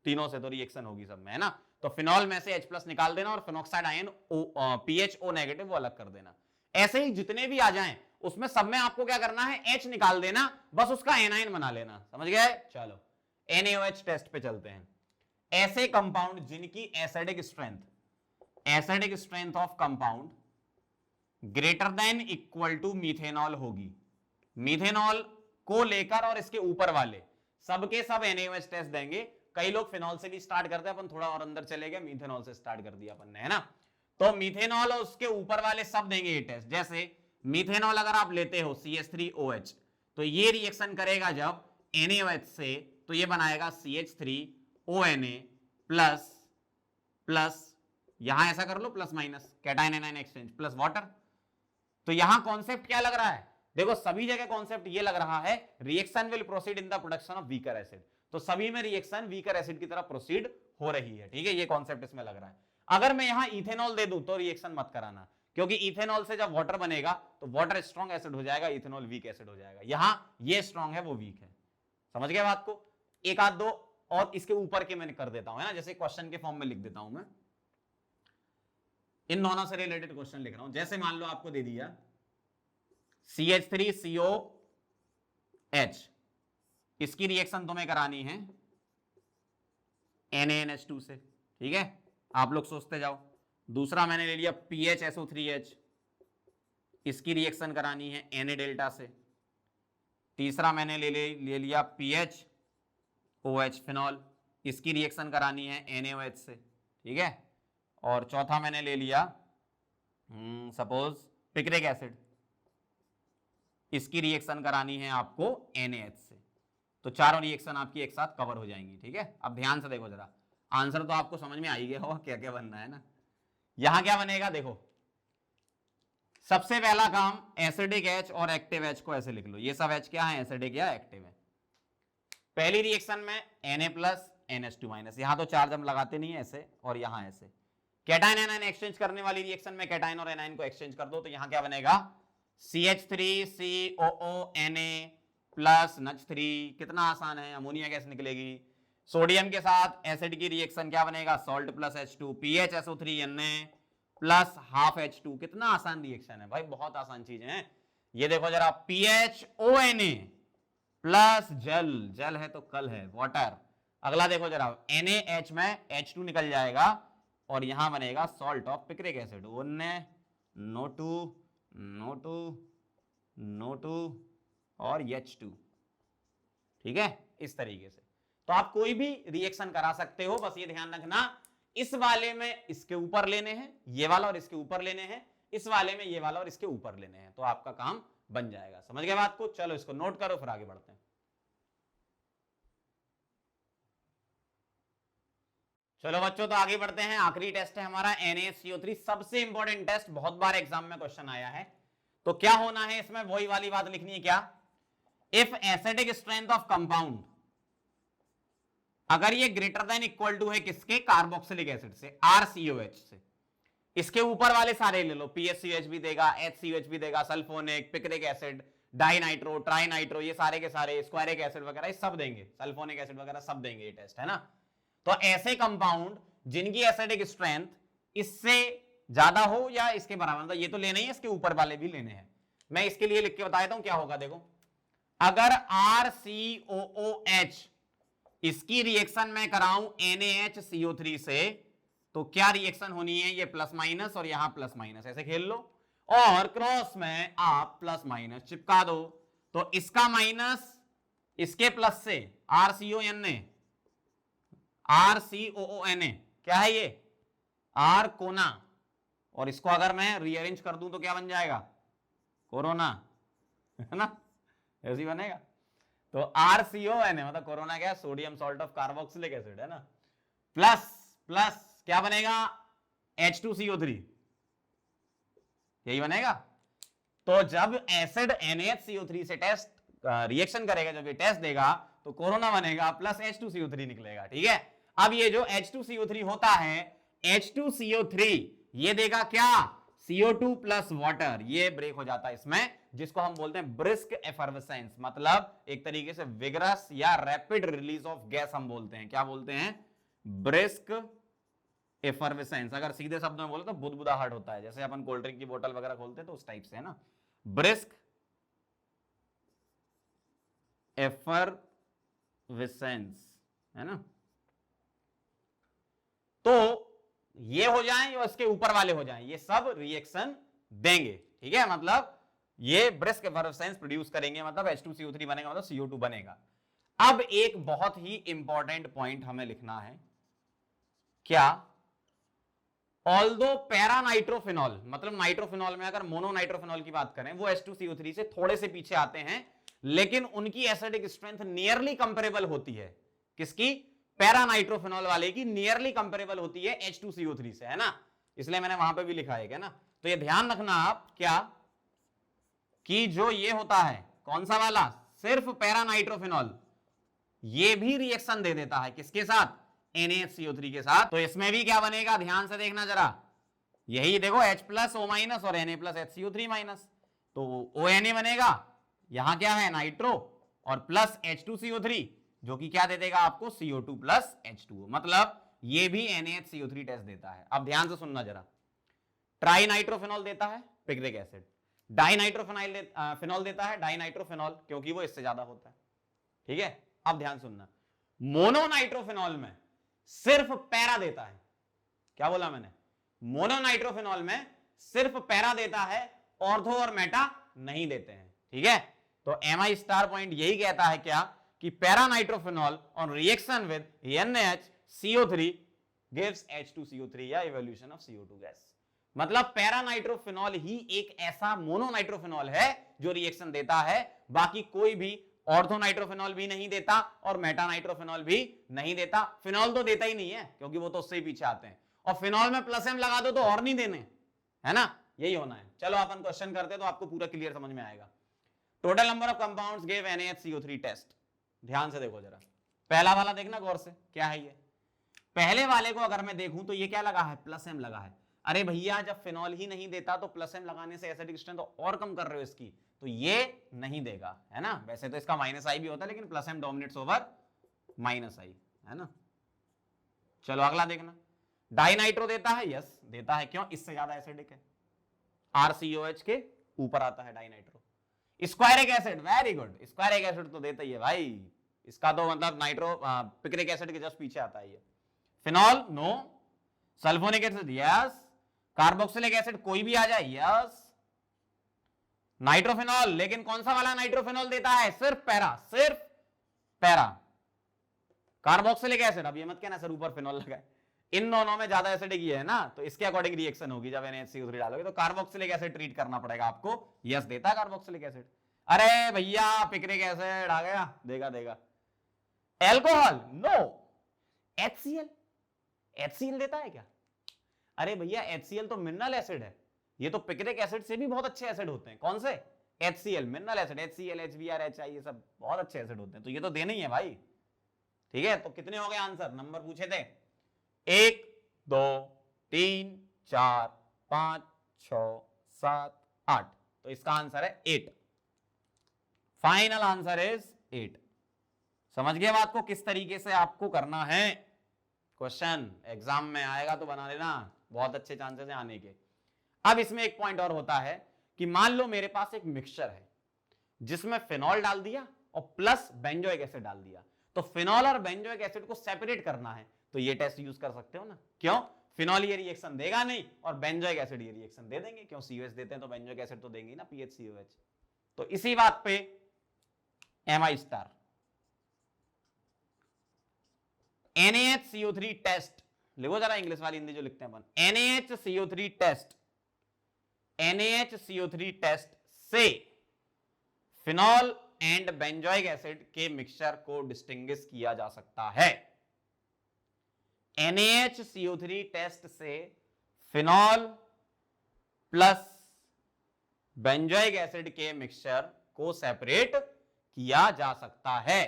तीनों से तो रिएक्शन होगी सब में, है ना। तो फिनॉल में से H प्लस निकाल देना और फिनॉक्साइड आयन PHO नेगेटिव वो अलग कर देना। ऐसे ही जितने भी आ जाएं उसमें सब में आपको क्या करना है, H निकाल देना, बस उसका एनायन बना लेना। समझ गए? चलो NaOH टेस्ट पे चलते हैं। ऐसे कंपाउंड जिनकी acidic strength of compound greater than equal to methanol होगी, मीथेनॉल को लेकर और इसके ऊपर वाले सबके सब NaOH टेस्ट देंगे। कई लोग फिनॉल से भी स्टार्ट करते हैं, अपन थोड़ा और अंदर चले गए, मीथेनॉल से स्टार्ट कर दिया अपन ने, है ना। तो मीथेनॉल और उसके ऊपर वाले सब देंगे ये टेस्ट। जैसे मीथेनॉल अगर आप लेते हो CH3OH, तो ये रिएक्शन करेगा जब NaOH से, तो ये बनाएगा CH3ONA प्लस प्लस, यहां ऐसा कर लो plus minus, cation anion exchange plus water. तो यहां कॉन्सेप्ट क्या लग रहा है, देखो सभी जगह कॉन्सेप्ट ये लग रहा है, reaction will proceed in the production of weaker acid. तो सभी में रिएक्शन वीकर एसिड की तरफ प्रोसीड हो रही है। ठीक है, ये कॉन्सेप्ट इसमें लग रहा है। अगर मैं यहां इथेनॉल दे दूं तो रिएक्शन मत कराना, क्योंकि इथेनॉल से जब वाटर बनेगा तो वाटर स्ट्रॉन्ग एसिड हो जाएगा, इथेनॉल वीक एसिड हो जाएगा। यहां ये स्ट्रॉन्ग है वो वीक है। समझ गए बात को? एक आध दो और इसके ऊपर के मैंने कर देता हूं, है ना, जैसे क्वेश्चन के फॉर्म में लिख देता हूं मैं, इन दोनों से रिलेटेड क्वेश्चन लिख रहा हूं। जैसे मान लो आपको दे दिया CH3COH, इसकी रिएक्शन तुम्हें करानी है NaNH2 से। ठीक है, आप लोग सोचते जाओ। दूसरा मैंने ले लिया PHSO3H, इसकी रिएक्शन करानी है Na डेल्टा से। तीसरा मैंने ले लिया PHOH फिनॉल, इसकी रिएक्शन करानी है NaOH से। ठीक है, और चौथा मैंने ले लिया सपोज पिक्रिक एसिड, इसकी रिएक्शन करानी है आपको NaH से। तो चारों रिएक्शन आपकी एक साथ कवर हो जाएंगी। ठीक है, अब ध्यान से देखो जरा, आंसर तो आपको समझ में आ ही गया होगा क्या क्या बनना है ना। यहां क्या बनेगा देखो, सबसे पहला काम एसिडिक H और एक्टिव H को ऐसे लिख लो, ये सब H क्या है, एसिडिक या एक्टिव है। पहली रिएक्शन में Na प्लस NH2 माइनस, यहां तो चार्ज हम लगाते नहीं है ऐसे, और यहां ऐसे। कैटायन एनायन एक्सचेंज करने वाली रिएक्शन में कैटायन और एनायन को एक्सचेंज कर दो, तो यहां क्या बनेगा CH3COONA प्लस NH3, कितना आसान है, अमोनिया गैस निकलेगी। सोडियम के साथ एसिड की रिएक्शन क्या बनेगा, salt plus H2, PHSO3Na plus half H2, कितना आसान रिएक्शन है भाई, बहुत आसान चीज है। ये देखो जरा, PHONA प्लस जल, जल है तो कल है वाटर। अगला देखो जरा, NaH में H2 निकल जाएगा और यहां बनेगा salt of picric acid, NO2 और H2। ठीक है, इस तरीके से तो आप कोई भी रिएक्शन करा सकते हो, बस ये ध्यान रखना इस वाले में इसके ऊपर लेने हैं ये वाला और इसके ऊपर लेने हैं, इस वाले में ये वाला और इसके ऊपर लेने हैं, तो आपका काम बन जाएगा। समझ गए बात को? चलो इसको नोट करो, फिर आगे बढ़ते हैं। चलो बच्चों, तो आगे बढ़ते हैं। आखिरी टेस्ट है हमारा NaCO3, सबसे इंपॉर्टेंट टेस्ट, बहुत बार एग्जाम में क्वेश्चन आया है। तो क्या होना है इसमें, वही वाली बात लिखनी है, क्या, if acidic strength of compound, अगर ये ग्रेटर देन इक्वल टू है किसके, कार्बोक्सिलिक एसिड से, RCOH से। इसके ऊपर वाले सारे ले लो, PHCOH भी देगा, HCOH भी देगा, सल्फोनिक, पिक्रिक एसिड, डाइनाइट्रो, ट्राइनाइट्रो, ये सारे के सारे, स्क्वायरिक एसिड वगैरह सब देंगे, सल्फोनिक एसिड वगैरह सब देंगे, ये टेस्ट है ना। तो ऐसे कंपाउंड जिनकी एसिडिक स्ट्रेंथ इससे ज्यादा हो या इसके बराबर, मतलब ये तो लेना ही है, इसके ऊपर वाले भी लेने हैं। मैं इसके लिए लिख के बता देता हूं क्या होगा। देखो, अगर RCOOH इसकी रिएक्शन में कराऊं NaHCO3 से, तो क्या रिएक्शन होनी है, ये प्लस माइनस और यहां प्लस माइनस ऐसे खेल लो, और क्रॉस में आप प्लस माइनस चिपका दो, तो इसका माइनस इसके प्लस से RCONA, RCOONA क्या है ये, आर कोना, और इसको अगर मैं रीअरेंज कर दूं तो क्या बन जाएगा, कोरोना, है ना, ऐसे ही बनेगा। तो RCONA मतलब कोरोना क्या है, sodium salt of carboxylic acid, है ना, प्लस प्लस क्या बनेगा, H2CO3, यही बनेगा। तो जब एसिड NaHCO3 से टेस्ट रिएक्शन करेगा, जब ये टेस्ट देगा तो कोरोना बनेगा प्लस H2CO3 निकलेगा, ठीक है। अब ये जो H2CO3 होता है, H2CO3 ये देगा क्या, CO2 प्लस वाटर, ये ब्रेक हो जाता है इसमें, जिसको हम बोलते हैं ब्रिस्क एफर्वेसेंस, मतलब एक तरीके से विगरस या रैपिड रिलीज ऑफ गैस हम बोलते हैं, क्या बोलते हैं, ब्रिस्क एफर्वेसेंस। अगर सीधे शब्दों में बोले तो बुदबुदाहट होता है, जैसे अपन कोल्ड ड्रिंक की बोतल वगैरह खोलते हैं तो उस टाइप से, है ना, ब्रिस्क एफर्वेसेंस, है ना। तो ये हो जाए या इसके ऊपर वाले हो जाए, ये सब रिएक्शन देंगे, ठीक है, मतलब ये ब्रिस्क एफर्वेसेंस प्रोड्यूस करेंगे, मतलब H2CO3 बनेगा, मतलब CO2 बनेगा। अब एक बहुत ही इंपॉर्टेंट पॉइंट हमें लिखना है, क्या, ऑल्दो पैरानाइट्रोफिनॉल, मतलब नाइट्रोफिनॉल में अगर मोनोनाइट्रोफिनॉल की बात करें, वो H2CO3 से थोड़े से पीछे आते हैं, लेकिन उनकी एसिडिक स्ट्रेंथ नियरली कंपेरेबल होती है, किसकी, पैरानाइट्रोफिनॉल वाले की नियरली कंपेरेबल होती है H2CO3 से, है ना, इसलिए मैंने वहां पे भी लिखा है, क्या ना। तो ये ध्यान रखना आप, क्या, कि जो ये होता है कौन सा वाला, सिर्फ पैरानाइट्रोफिनॉल, ये भी रिएक्शन दे देता है किसके साथ, NaHCO3 के साथ। तो इसमें भी क्या बनेगा, ध्यान से देखना जरा, यही देखो H प्लस O माइनस और Na प्लस HCO3 माइनस, तो ONA बनेगा, यहां क्या है नाइट्रो, और प्लस H2CO3 जो कि क्या दे देगा आपको, CO2 प्लस H2O, मतलब ये भी NaHCO3 टेस्ट देता है। अब ध्यान से सुनना जरा, ट्राइनाइट्रोफिनॉल देता है पिक्रिक एसिड, फिनॉल देता है डाइनाइट्रोफिनॉल, क्योंकि वो इससे ज्यादा होता है, ठीक है। अब ध्यान सुनना, मोनोनाइट्रोफिनॉल में सिर्फ पैरा देता है, क्या बोला मैंने, मोनोनाइट्रोफिनॉल में सिर्फ पैरा देता है, ऑर्थो और मेटा नहीं देते हैं, ठीक है। तो MI स्टार पॉइंट यही कहता है क्या, कि paranitrophenol on reaction with NaHCO3 gives H2CO3 या इवोल्यूशन ऑफ CO2 गैस, मतलब पैरानाइट्रोफिनॉल ही एक ऐसा मोनोनाइट्रोफिनॉल है जो रिएक्शन देता है, बाकी कोई भी ऑर्थोनाइट्रोफिनॉल भी नहीं देता और मेटानाइट्रोफिनॉल भी नहीं देता। फिनॉल तो देता ही नहीं है क्योंकि वो तो उससे ही पीछे आते हैं, और फिनॉल में प्लस M लगा दो तो और नहीं देने, है ना, यही होना है। चलो अपन क्वेश्चन करते तो आपको पूरा क्लियर समझ में आएगा। Total number of compounds give NaHCO3 test, ध्यान से देखो जरा, पहला वाला देखना गौर से, क्या है ये, पहले वाले को अगर मैं देखूं तो ये क्या लगा है, प्लस M लगा है। अरे भैया जब फिनॉल ही नहीं देता तो प्लस M लगाने से एसिडिक स्ट्रेंथ और कम कर रहे हो इसकी, तो ये नहीं देगा, है ना। वैसे तो इसका -I भी होता है, लेकिन plus M dominates over -I, है ना। चलो अगला देखना, डाइनाइट्रो देता है, यस देता है, क्यों, इससे ज्यादा एसिडिक है, RCOH के ऊपर आता है dinitro. Squaric acid, very good, squaric acid तो देता ही है भाई, इसका तो मतलब नाइट्रो पिक्रिक एसिड के जस्ट पीछे आता है ये। Phenol no, sulphonic acid yes, carboxylic acid कोई भी आ जाए यस, नाइट्रोफिनॉल, लेकिन कौन सा वाला नाइट्रोफिनॉल देता है, सिर्फ पैरा। कार्बोक्सिलिक एसिड, अब ये मत कहना सर ऊपर फिनॉल लगा है, इन दोनों में ज्यादा एसिडिक ये है ना, तो इसके अकॉर्डिंग रिएक्शन होगी जब NaHCO3 डालोगे, तो कार्बोक्सिलिक एसिड ट्रीट करना पड़ेगा आपको, यस देता है कार्बोक्सिलिक एसिड। अरे भैया पिक्रिक एसिड आ गया, देगा। एल्कोहल नो, HCl देता है क्या, अरे भैया HCl तो मिनरल एसिड है, ये तो पिक्रिक एसिड से भी बहुत अच्छे एसिड होते हैं, कौन से, HCl mineral acid, HCl HBr HI ये सब बहुत अच्छे एसिड होते हैं, तो ये तो देना ही है भाई, ठीक है। तो कितने हो गए आंसर, नंबर पूछे थे 1 2 3 4 5 6 7 8, तो इसका आंसर है 8, फाइनल आंसर इज 8। समझ गए बात को, किस तरीके से आपको करना है, क्वेश्चन एग्जाम में आएगा तो बना लेना, बहुत अच्छे चांसेस हैं आने के। अब इसमें एक पॉइंट और होता है कि मान लो मेरे पास एक मिक्सचर है जिसमें फिनॉल डाल दिया और प्लस बेंजोइक एसिड डाल दिया, तो फिनॉल और बेंजोइक एसिड को सेपरेट करना है, तो ये टेस्ट यूज कर सकते हो ना, क्यों, फिनॉल ये रिएक्शन देगा नहीं, और बेंजोइक एसिड ये रिएक्शन दे देंगे, क्यों COH देते हैं तो बेंजोइक एसिड तो देंगे ना, PHCOH। तो इसी बात पे Mi स्टार NaHCO3 टेस्ट लिखो जरा, इंग्लिश वाली हिंदी जो लिखते हैं अपन, NaHCO3 टेस्ट, NaHCO3 टेस्ट से फिनॉल एंड बेंजोइक एसिड के मिक्सचर को डिस्टिंग्विश किया जा सकता है। NaHCO3 टेस्ट से फिनॉल प्लस बेंजोइक एसिड के मिक्सचर को सेपरेट किया जा सकता है।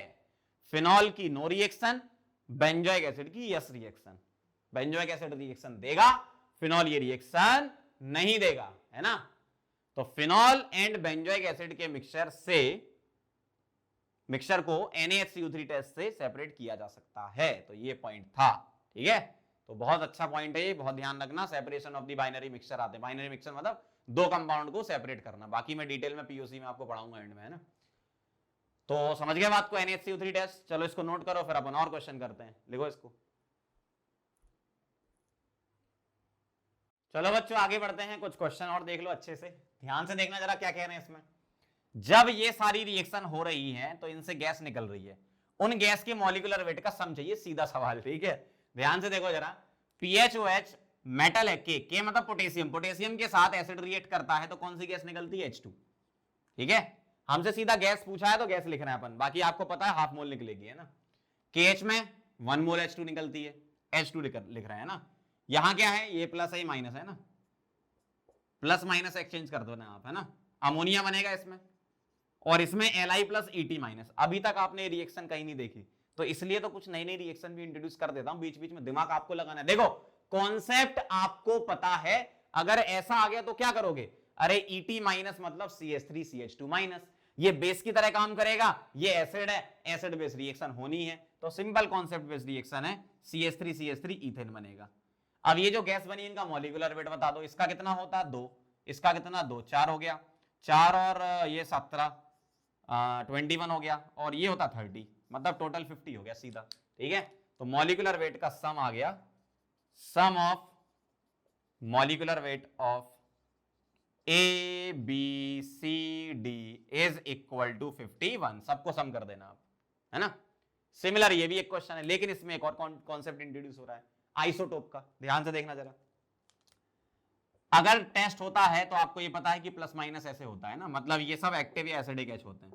फिनॉल की नो रिएक्शन, बेंजोइक एसिड की yes reaction. Benzoic acid reaction देगा, फिनॉल ये रिएक्शन नहीं देगा, है ना। तो फिनॉल एंड बेंजोइक एसिड के मिक्सचर को NaHCO3 टेस्ट से सेपरेट किया जा सकता है। तो ये पॉइंट था, ठीक है। तो बहुत अच्छा पॉइंट है ये, बहुत ध्यान रखना। Separation of the binary mixture आते हैं, बाइनरी मिक्सचर मतलब दो कंपाउंड को सेपरेट करना। बाकी मैं डिटेल में POC में आपको पढ़ाऊंगा एंड में, है ना। तो समझ गए बात को, NaHCO3 टेस्ट। चलो इसको नोट करो, फिर अपन और क्वेश्चन करते हैं। लिखो इसको। चलो बच्चों आगे बढ़ते हैं, कुछ क्वेश्चन और देख लो अच्छे से, ध्यान से देखना जरा क्या कह रहे हैं इसमें। जब ये सारी रिएक्शन हो रही है तो इनसे गैस निकल रही है, उन गैस के मॉलिक्यूलर वेट का सम चाहिए, सीधा सवाल, ठीक है। ध्यान से देखो जरा, PHOH मेटल है, के मतलब पोटेशियम, पोटेशियम के साथ एसिड रिएक्ट करता है तो कौन सी गैस निकलती है, H2, ठीक है। हमसे सीधा गैस पूछा है तो गैस लिख रहे हैं अपन, बाकी आपको पता है हाफ मोल निकलेगी, है ना। KH में 1 मोल H2 निकलती है, H2 लिख रहे हैं ना। यहां क्या है, ये प्लस है ये माइनस है ना, प्लस माइनस एक्सचेंज कर दो ना आप, है ना। अमोनिया बनेगा इसमें, और इसमें Li प्लस ET माइनस। अभी तक आपने रिएक्शन कहीं नहीं देखी, तो इसलिए तो कुछ नई नई रिएक्शन भी इंट्रोड्यूस कर देता हूं बीच बीच में, दिमाग आपको लगाना है। देखो कॉन्सेप्ट आपको पता है, अगर ऐसा आ गया तो क्या करोगे, अरे ET माइनस मतलब CH3 CH2 माइनस, ये बेस की तरह काम करेगा, ये एसिड है, एसिड बेस रिएक्शन होनी है, तो सिंपल कॉन्सेप्ट बेस्ड रिएक्शन है, CH3 CH3 ईथेन बनेगा। अब ये जो गैस बनी इनका मॉलिक्यूलर वेट बता दो, इसका कितना होता है 2, इसका कितना 2, 4 हो गया, 4 और ये 17 21 हो गया, और ये होता 30, मतलब टोटल 50 हो गया सीधा, ठीक है। तो मॉलिक्यूलर वेट का सम आ गया, sum of molecular weight of ABCD is equal to 51। सबको सम कर देना आप, है ना। सिमिलर ये भी एक क्वेश्चन है, लेकिन इसमें एक और कॉन्सेप्ट इंट्रोड्यूस हो रहा है, आइसोटोप का। ध्यान से देखना जरा, अगर टेस्ट होता है तो आपको ये पता है कि प्लस माइनस ऐसे होता है ना, मतलब ये सब एक्टिव या एसिडिक एच होते हैं,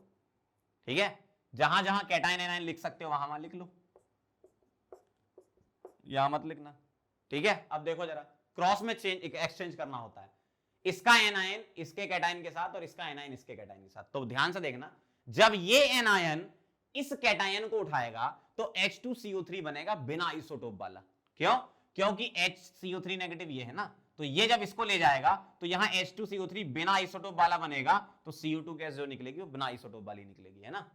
ठीक है। जहां जहां कैटायन एनायन लिख सकते हो वहां लिख लो, यहां मत लिखना, ठीक है। अब देखो जरा, क्रॉस में एक्सचेंज करना होता है, इसका एनायन इसके कैटायन के साथ और इसका एनायन इसके कैटायन के साथ। तो ध्यान से देखना, जब ये एनायन इस कैटायन को उठाएगा तो H2CO3 बनेगा बिना आइसोटोप वाला। क्यों, क्योंकि HCO3 नेगेटिव ये है ना, तो ये जब इसको ले जाएगा तो यहां H2CO3 बिना आइसोटोप वाला बनेगा, तो CO2 गैस जो निकलेगी वो बिना आइसोटोप वाली निकलेगी, है ना।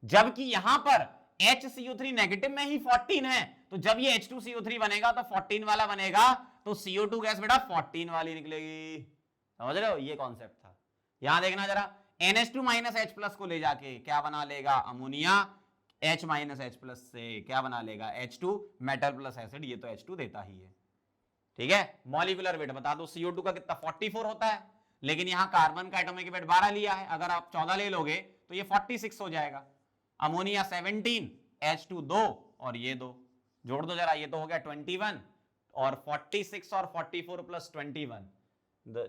जबकि यहां पर HCO3 नेगेटिव में ही 14 है, तो जब ये H2CO3 बनेगा तो 14 वाला बनेगा, तो CO2 गैस बेटा 14 वाली निकलेगी। समझ रहे हो, ये कॉन्सेप्ट था। यहां देखना जरा, NH2 माइनस H प्लस को ले जाके क्या बना लेगा, ammonia, H minus H plus से क्या बना लेगा, H2, मेटल प्लस एसिड, ये तो H2 देता ही है, ठीक है। मॉलिक्यूलर वेट बता दो, CO2 का कितना 44 होता है, लेकिन यहां कार्बन का एटॉमिक वेट 12 लिया है, अगर आप 14 ले लोगे तो ये 46 हो जाएगा। अमोनिया 17, H2 2 और ये 2 जोड़ दो जरा, ये तो हो गया 21, और 46 और 44 प्लस 21,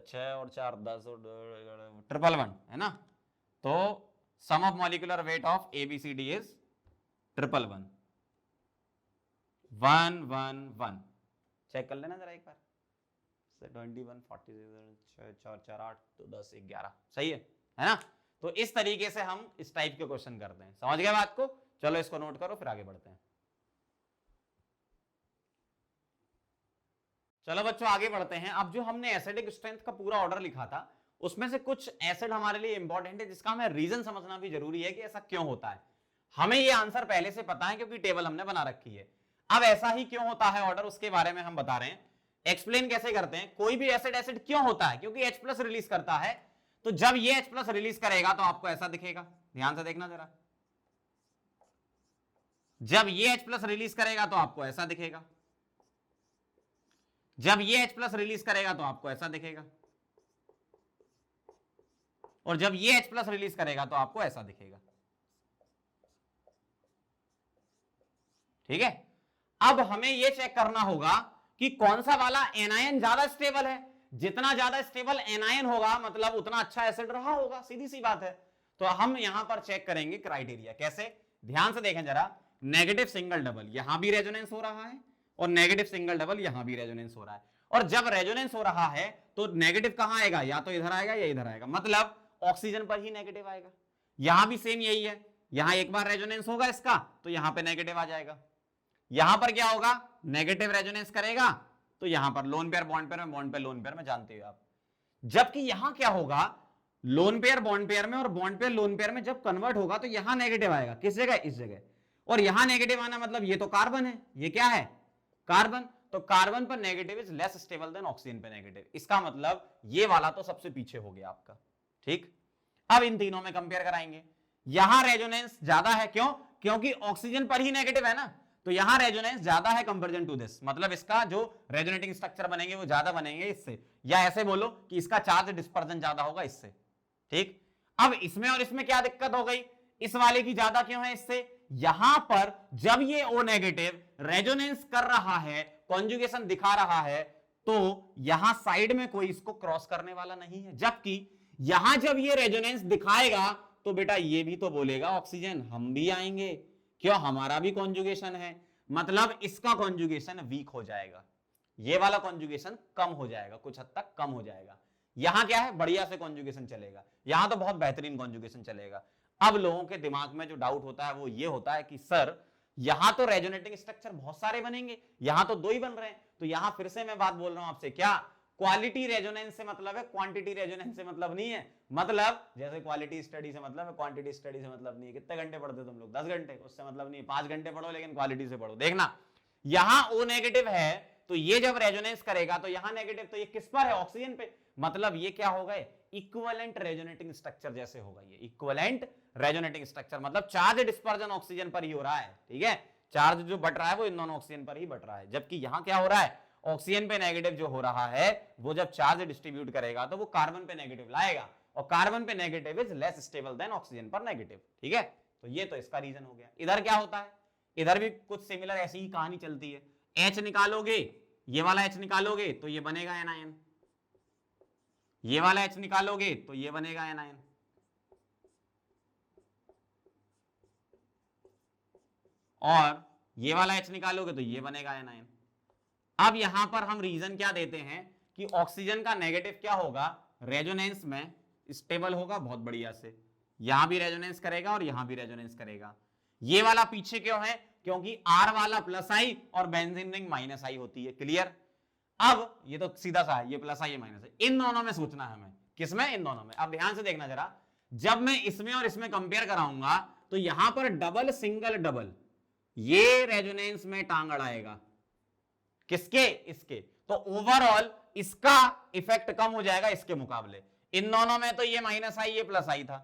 6 और 4 10 और 111, है ना। तो sum of molecular weight of ABCD is 111 111। Check कर लेना जरा एक बार, 21 46 4 4 8 2 10 11, सही है ना। तो इस तरीके से हम इस टाइप के क्वेश्चन करते हैं, समझ गए बात को। चलो इसको नोट करो, फिर आगे बढ़ते हैं। चलो बच्चों आगे बढ़ते हैं। अब जो हमने एसिडिक स्ट्रेंथ का पूरा ऑर्डर लिखा था, उसमें से कुछ एसिड हमारे लिए इंपॉर्टेंट है, जिसका हमें रीजन समझना भी जरूरी है कि ऐसा क्यों होता है। हमें ये आंसर पहले से पता है क्योंकि टेबल हमने बना रखी है। अब ऐसा ही क्यों होता है ऑर्डर, उसके बारे में हम बता रहे हैं। एक्सप्लेन कैसे करते हैं, कोई भी एसिड क्यों होता है, क्योंकि H प्लस रिलीज करता है, तो जब ये H प्लस रिलीज करेगा तो आपको ऐसा दिखेगा। ध्यान से देखना जरा, जब ये H प्लस रिलीज करेगा तो आपको ऐसा दिखेगा। जब ये H+ रिलीज करेगा तो आपको ऐसा दिखेगा, और जब ये H+ रिलीज करेगा तो आपको ऐसा दिखेगा। ठीक है, अब हमें यह चेक करना होगा कि कौन सा वाला एनायन ज्यादा स्टेबल है। जितना ज्यादा स्टेबल एनायन होगा मतलब उतना अच्छा एसिड रहा होगा, सीधी सी बात है। तो हम यहां पर चेक करेंगे क्राइटेरिया कैसे, ध्यान से देखें जरा। नेगेटिव सिंगल डबल यहां भी रेजोनेंस हो रहा है, और नेगेटिव सिंगल डबल यहां भी रेजोनेंस हो रहा है। और जब रेजोनेंस हो रहा है तो नेगेटिव कहां आएगा, या तो इधर आएगा या इधर आएगा, मतलब ऑक्सीजन पर ही नेगेटिव आएगा। यहां भी सेम यही है, यहां एक बार रेजोनेंस होगा इसका तो यहां पे नेगेटिव आ जाएगा। यहां पर क्या होगा, नेगेटिव रेजोनेंस करेगा तो यहां पर लोन पेयर बॉन्ड पेयर में, बॉन्ड पेयर लोन पेयर में, जानते हो आप। जबकि यहां क्या होगा, लोन पेयर बॉन्ड पेयर में और बॉन्ड पेयर लोन पेयर में जब कन्वर्ट होगा तो यहां नेगेटिव आएगा, किस जगह, इस जगह। और यहां नेगेटिव आना मतलब ये तो कार्बन है, ये क्या है, कार्बन। तो कार्बन पर negative is less stable then oxygen पे नेगेटिव, इसका मतलब ये वाला तो सबसे पीछे हो गया आपका। ठीक, अब इन तीनों में कंपेयर कराएंगे। यहां रेजोनेंस ज्यादा है, क्यों, क्योंकि ऑक्सीजन पर ही नेगेटिव है ना, तो यहां रेजोनेंस ज्यादा है कंपेरिजन टू दिस, मतलब इसका जो रेजोनेटिंग स्ट्रक्चर बनेंगे वो ज्यादा बनेंगे इससे, या ऐसे बोलो कि इसका चार्ज डिस्पर्जन ज्यादा होगा इससे। ठीक, अब इसमें और इसमें क्या दिक्कत हो गई, इस वाले की ज्यादा क्यों है इससे, यहां पर जब ये O नेगेटिव रेजोनेंस कर रहा है, कॉन्जुगेशन दिखा रहा है, तो यहां साइड में कोई इसको क्रॉस करने वाला नहीं है। जबकि यहां जब ये रेजोनेंस दिखाएगा तो बेटा ये भी तो बोलेगा ऑक्सीजन, हम भी आएंगे, क्यों, हमारा भी कॉन्जुगेशन है, मतलब इसका कॉन्जुगेशन वीक हो जाएगा, ये वाला कॉन्जुगेशन कम हो जाएगा, कुछ हद तक कम हो जाएगा। यहां क्या है, बढ़िया से कॉन्जुगेशन चलेगा, यहां तो बहुत बेहतरीन कॉन्जुगेशन चलेगा। अब लोगों के दिमाग में जो डाउट होता है वो ये होता है कि सर यहां तो रेजोनेटिंग स्ट्रक्चर बहुत सारे बनेंगे, यहां तो 2 ही बन रहे हैं। तो यहां फिर से मैं बात बोल रहा हूं आपसे, क्या क्वालिटी रेजोनेंस से मतलब है, क्वांटिटी रेजोनेंस से मतलब नहीं है। मतलब जैसे क्वालिटी स्टडी से मतलब है, क्वांटिटी स्टडी से मतलब नहीं है। कितने घंटे पढ़ते हो तुम लोग, 10 घंटे, उससे मतलब नहीं है, 5 घंटे पढ़ो लेकिन क्वालिटी से पढ़ो। देखना यहां O नेगेटिव है तो ये जब रेजोनेंस करेगा तो यहां नेगेटिव, तो ये किस पर है, ऑक्सीजन पे, मतलब ये क्या हो गए, इक्विवेलेंट रेजोनेटिंग स्ट्रक्चर जैसे होगा ये, इक्विवेलेंट रेजोनेटिंग स्ट्रक्चर, मतलब चार्ज डिस्पर्जन ऑक्सीजन पर ही हो रहा है। ठीक है, चार्ज जो बट रहा है वो इन दोनों ऑक्सीजन पर ही बट रहा है। जबकि यहां क्या हो रहा है, ऑक्सीजन पे नेगेटिव जो हो रहा है वो जब चार्ज डिस्ट्रीब्यूट करेगा तो वो कार्बन पे नेगेटिव लाएगा, और कार्बन पे negative is less stable then oxygen पर नेगेटिव। ठीक है, तो ये तो इसका रीजन हो गया। इधर क्या होता है, इधर भी कुछ सिमिलर ऐसी ही कहानी चलती है। H निकालोगे, ये वाला H निकालोगे तो ये बनेगा एनायन, ये वाला H निकालोगे तो ये बनेगा एनायन। और ये वाला H निकालोगे तो ये बनेगा एनायन। अब यहां पर हम रीजन क्या देते हैं कि ऑक्सीजन का नेगेटिव क्या होगा, रेजोनेंस में स्टेबल होगा बहुत बढ़िया से, यहां भी रेजोनेंस करेगा और यहां भी रेजोनेंस करेगा। ये वाला पीछे क्यों है, क्योंकि R वाला प्लस आई और बेंजीन रिंग माइनस आई होती है। क्लियर, अब ये तो सीधा सा है, ये प्लस आई, ये माइनस आई, इन दोनों में सोचना है हमें, किसमें, इन दोनों में। अब ध्यान से देखना जरा, जब मैं इसमें और इसमें कंपेयर कराऊंगा तो यहां पर डबल सिंगल डबल, ये रेजोनेंस में टांग अड़ाएगा, किसके, इसके, तो ओवरऑल इसका इफेक्ट कम हो जाएगा इसके मुकाबले। इन दोनों में तो ये माइनस आई, ये प्लस आई था,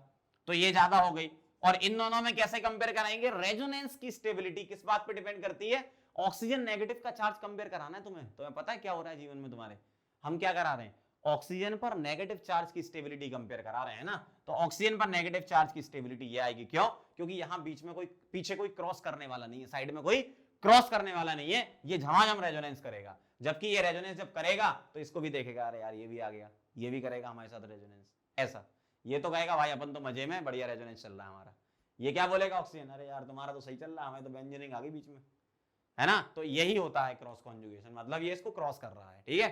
तो ये ज्यादा हो गई। और इन दोनों में कैसे कंपेयर कराएंगे, रेजोनेंस की स्टेबिलिटी किस बात पे डिपेंड करती है, ऑक्सीजन नेगेटिव का चार्ज कंपेयर कराना है तुम्हें पता है क्या हो रहा है जीवन में तुम्हारे, हम क्या करा रहे हैं, ऑक्सीजन पर नेगेटिव चार्ज की स्टेबिलिटी कंपेयर करा रहे हैं ना। तो ऑक्सीजन पर नेगेटिव चार्ज की स्टेबिलिटी ये आएगी, क्यों, क्योंकि यहां बीच में कोई, पीछे कोई क्रॉस करने वाला नहीं है, साइड में कोई क्रॉस करने वाला नहीं है, ये झमाझम रेजोनेंस करेगा। जबकि ये रेजोनेंस जब करेगा तो इसको भी देखेगा, अरे यार ये भी आ गया, ये भी करेगा हमारे साथ रेजोनेंस, ऐसा। ये तो कहेगा भाई अपन तो मजे में, बढ़िया रेजोनेंस चल रहा है हमारा। ये क्या बोलेगा ऑक्सीजन, अरे यार तुम्हारा तो सही चल रहा है, हमें तो बेंजीन आ गई बीच में, है ना। तो यही होता है क्रॉस कॉन्जुगेशन, मतलब ये इसको क्रॉस कर रहा है। ठीक है,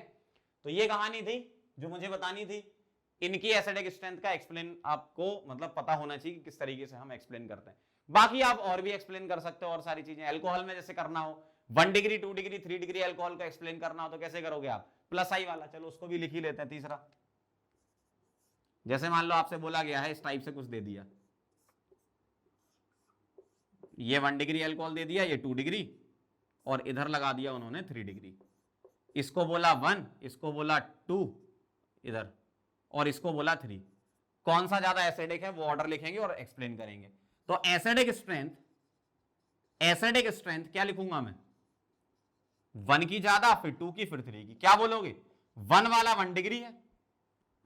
तो ये कहानी थी जो मुझे बतानी थी। इनकी एसिडिक स्ट्रेंथ का एक्सप्लेन आपको मतलब पता होना चाहिए कि किस तरीके से हम एक्सप्लेन करते हैं। बाकी आप और भी एक्सप्लेन कर सकते हो और सारी चीजें, अल्कोहल में जैसे करना हो 1 डिग्री 2 डिग्री 3 डिग्री अल्कोहल को एक्सप्लेन करना हो तो कैसे करोगे आप, प्लस आई वाला, चलो उसको भी लिख ही लेते हैं। तीसरा, जैसे मान लो आपसे बोला गया है इस टाइप से कुछ दे दिया, ये 1 डिग्री अल्कोहल दे दिया, ये 2 डिग्री, और इधर लगा दिया उन्होंने 3 डिग्री, इसको बोला 1, इसको बोला 2 इधर, और इसको बोला 3। कौन सा ज्यादा एसिडिक है वो ऑर्डर लिखेंगे और एक्सप्लेन करेंगे। तो एसिडिक स्ट्रेंथ क्या लिखूंगा मैं, 1 की ज्यादा, फिर 2 की, फिर 3 की। क्या बोलोगे? 1 वाला 1 डिग्री है,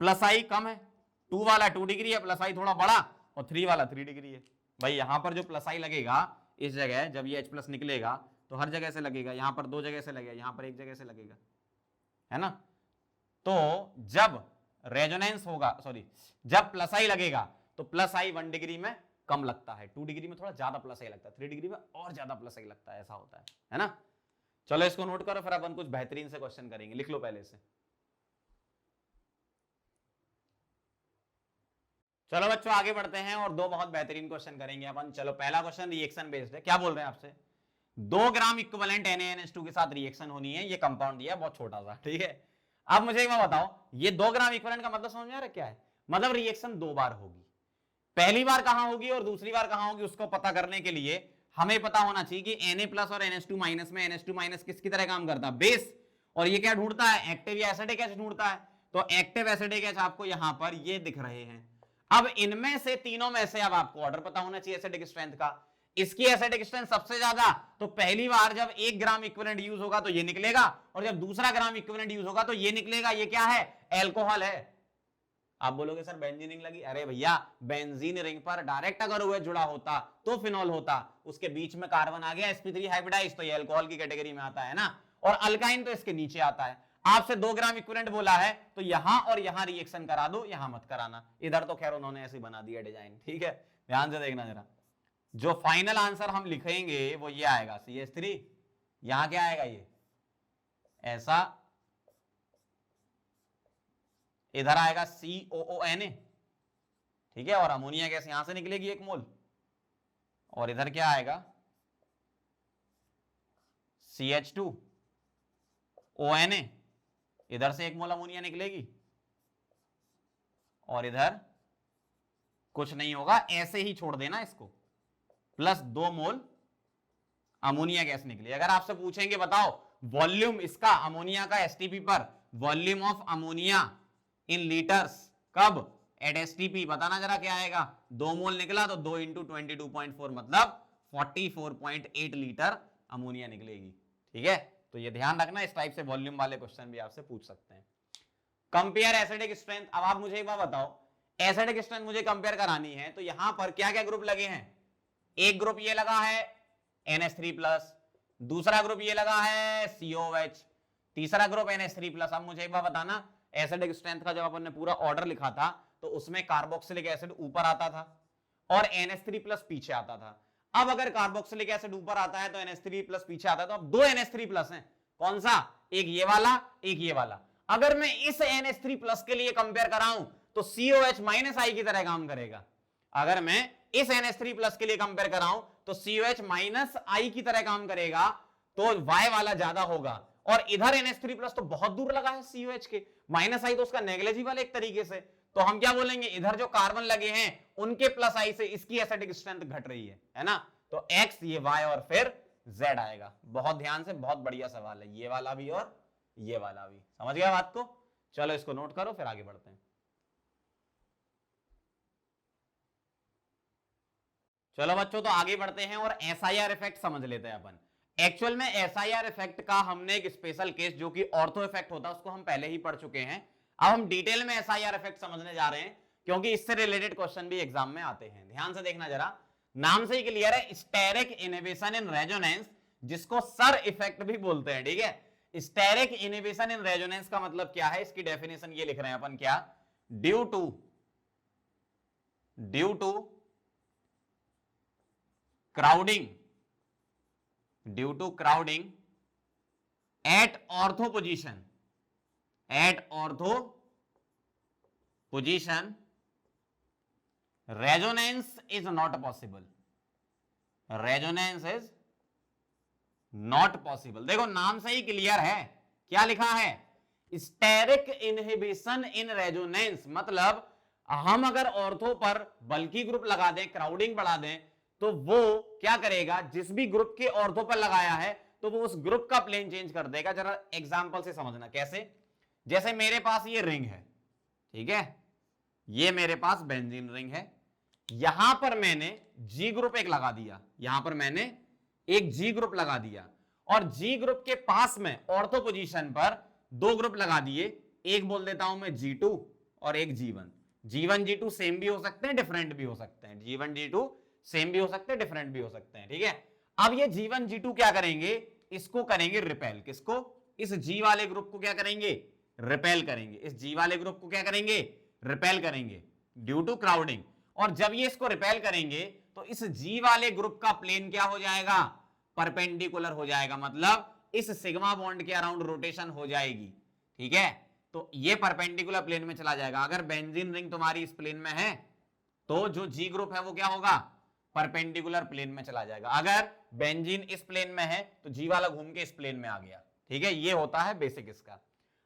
प्लस आई कम है, 2 वाला 2 डिग्री है, प्लस आई थोड़ा बड़ा, और 3 वाला 3 डिग्री है। भाई यहां पर जो प्लस आई लगेगा इस जगह, जब ये H प्लस निकलेगा तो हर जगह से लगेगा, यहां पर 2 जगह से लगेगा, यहां पर 1 जगह से लगेगा, है ना। तो जब रेजोनेंस होगा, सॉरी, जब प्लस आई लगेगा तो प्लस आई 1 डिग्री में कम लगता है, 2 डिग्री में थोड़ा ज्यादा प्लस आई लगता है, 3 डिग्री में और ज्यादा प्लस आई लगता है, ऐसा होता है ना। चलो इसको नोट करो, फिर अपन कुछ बेहतरीन से क्वेश्चन करेंगे। लिख लो पहले से। चलो बच्चों आगे बढ़ते हैं और दो बहुत बेहतरीन क्वेश्चन करेंगे अपन। चलो पहला क्वेश्चन रिएक्शन बेस्ड है। क्या बोल रहे हैं आपसे? 2 ग्राम इक्विवेलेंट NaNH2 के साथ रिएक्शन होनी है, ये कंपाउंड दिया है बहुत छोटा सा, ठीक है। अब मुझे एक बात बताओ, ये 2 ग्राम इक्विवेलेंट का मतलब समझ में आ रहा है क्या है? मतलब रिएक्शन 2 बार होगी, पहली बार कहां होगी और दूसरी बार कहां होगी, उसको पता करने के लिए हमें पता होना चाहिए कि Na प्लस और NH2 माइनस में NH2 माइनस किसकी तरह काम करता है? बेस। और ये क्या ढूंढता है? एक्टिव या एसिडिक एच ढूंढता है। तो एक्टिव एसिडिक एच आपको यहां पर ये दिख रहे हैं। अब इनमें से तीनों में से अब आपको ऑर्डर पता होना चाहिए एसिडिक स्ट्रेंथ का। इसकी एसिडिक स्ट्रेंथ सबसे ज्यादा, तो पहली बार जब 1 ग्राम इक्विवेलेंट यूज होगा तो ये निकलेगा, और जब दूसरा ग्राम इक्विवेलेंट यूज होगा तो ये निकलेगा। ये क्या है? अल्कोहल है। आप बोलोगे सर बेंजीन रिंग लगी। अरे भैया बेंजीन रिंग पर डायरेक्ट अगर OH जुड़ा होता तो फिनॉल होता, उसके बीच में कार्बन आ गया sp3 हाइब्रिडाइज, तो ये अल्कोहल की कैटेगरी में आता है ना। और अल्काइन तो इसके नीचे आता है। आपसे 2 ग्राम इक्विवेलेंट बोला है तो यहां और यहां रिएक्शन करा दो, यहां मत कराना। इधर तो खैर उन्होंने ऐसे बना दिया डिजाइन, ठीक है। ध्यान से देखना जरा, जो फाइनल आंसर हम लिखेंगे वो ये आएगा CH3। यहां क्या आएगा? ये ऐसा, इधर आएगा COONA, ठीक है। और अमोनिया गैस यहां से निकलेगी 1 मोल, और इधर क्या आएगा? CH2ONA, इधर से 1 मोल अमोनिया निकलेगी, और इधर कुछ नहीं होगा, ऐसे ही छोड़ देना इसको, प्लस 2 मोल अमोनिया गैस निकली। अगर आपसे पूछेंगे बताओ वॉल्यूम इसका अमोनिया का STP पर, volume of ammonia in litres, कब? एट STP, बताना जरा क्या आएगा? 2 मोल निकला तो 2 इंटू 22.4 मतलब 44.8 लीटर अमोनिया निकलेगी, ठीक है। तो ये ध्यान रखना, इस टाइप से वॉल्यूम वाले क्वेश्चन भी आपसे पूछ सकते हैं। Compare acidic strength. अब आप मुझे एक बात बताओ, एसिडिक स्ट्रेंथ मुझे कंपेयर करानी है तो यहां पर क्या क्या ग्रुप लगे हैं? एक ग्रुप ये लगा है NH3+, दूसरा ग्रुप ये लगा है COH, तीसरा ग्रुप NH3+। अब मुझे एक बात बताना, एसिडिक स्ट्रेंथ का जब अपन ने पूरा ऑर्डर लिखा था तो उसमें कार्बोक्सिलिक एसिड ऊपर आता था और NH3+ पीछे आता था। अब अगर कार्बोक्सिलिक एसिड ऊपर आता है तो NH3+ पीछे आता है, तो अब 2 NH3+ हैं। कौन सा? एक ये वाला, एक ये वाला। अगर मैं इस NH3+ के लिए कंपेयर कराऊं तो COH माइनस आई की तरह काम करेगा। अगर मैं इस NH3+ के लिए कंपेयर कराऊं तो COH माइनस आई की तरह काम करेगा, तो Y वाला ज्यादा होगा। और इधर NH3+ तो बहुत दूर लगा है COH के, माइनस आई तो उसका नेग्लिजिबल एक तरीके से। तो हम क्या बोलेंगे? इधर जो कार्बन लगे हैं उनके प्लस आई से इसकी एसिडिक स्ट्रेंथ घट रही है ना। तो X, ये Y और फिर Z आएगा। बहुत ध्यान से, बहुत बढ़िया सवाल है, ये वाला भी और ये वाला भी। समझ गया बात को? चलो इसको नोट करो, फिर आगे बढ़ते हैं। चलो बच्चों तो आगे बढ़ते हैं और SIR इफेक्ट समझ लेते हैं अपन। एक्चुअल में SIR इफेक्ट का हमने एक स्पेशल केस जो कि ऑर्थो इफेक्ट होता है उसको हम पहले ही पढ़ चुके हैं। अब हम डिटेल में SIR इफेक्ट समझने जा रहे हैं क्योंकि इससे रिलेटेड क्वेश्चन भी एग्जाम में आते हैं। ध्यान से देखना जरा, नाम से ही क्लियर है, स्टेरिक इनहिबिशन इन रेजोनेंस, जिसको सर इफेक्ट भी बोलते हैं, ठीक है। स्टेरिक इनहिबिशन इन रेजोनेंस का मतलब क्या है? इसकी डेफिनेशन ये लिख रहे हैं अपन, क्या? Due to crowding at ortho position resonance is not possible। देखो नाम से ही क्लियर है, क्या लिखा है? स्टेरिक इनहिबिशन इन रेजोनेंस, मतलब हम अगर ऑर्थो पर बल्कि ग्रुप लगा दें, क्राउडिंग बढ़ा दें, तो वो क्या करेगा? जिस भी ग्रुप के ऑर्थो पर लगाया है तो वो उस ग्रुप का प्लेन चेंज कर देगा। जरा एग्जांपल से समझना कैसे। जैसे मेरे पास ये रिंग है, ठीक है, ये मेरे पास बेंजीन रिंग है, यहां पर मैंने G ग्रुप एक लगा दिया, यहां पर मैंने एक G ग्रुप लगा दिया, और जी ग्रुप के पास में ऑर्थो पोजीशन पर दो ग्रुप लगा दिए, एक बोल देता हूं मैं G2 और एक G1। G1 G2 सेम भी हो सकते हैं, डिफरेंट भी हो सकते हैं। G1 G2 सेम भी हो सकते हैं, डिफरेंट भी हो सकते हैं, ठीक है। अब ये G1 G2 क्या करेंगे, इसको करेंगे रिपेल। किसको? इस G वाले ग्रुप को क्या करेंगे, रिपेल करेंगे। इस G वाले ग्रुप को क्या करेंगे, रिपेल करेंगे ड्यू टू क्राउडिंग। और जब ये इसको रिपेल करेंगे तो इस G वाले ग्रुप का प्लेन क्या हो जाएगा, परपेंडिकुलर हो जाएगा, मतलब इस सिग्मा बॉन्ड के अराउंड रोटेशन हो जाएगी, ठीक है। तो ये परपेंडिकुलर प्लेन में चला जाएगा। अगर बेंजीन रिंग तुम्हारी इस प्लेन में है तो जो जी ग्रुप है वो क्या होगा, परपेंडिकुलर प्लेन में चला जाएगा। अगर बेंजीन इस प्लेन में है तो जी वाला घूम के इस प्लेन में आ गया, ठीक है। ये होता है बेसिक इसका।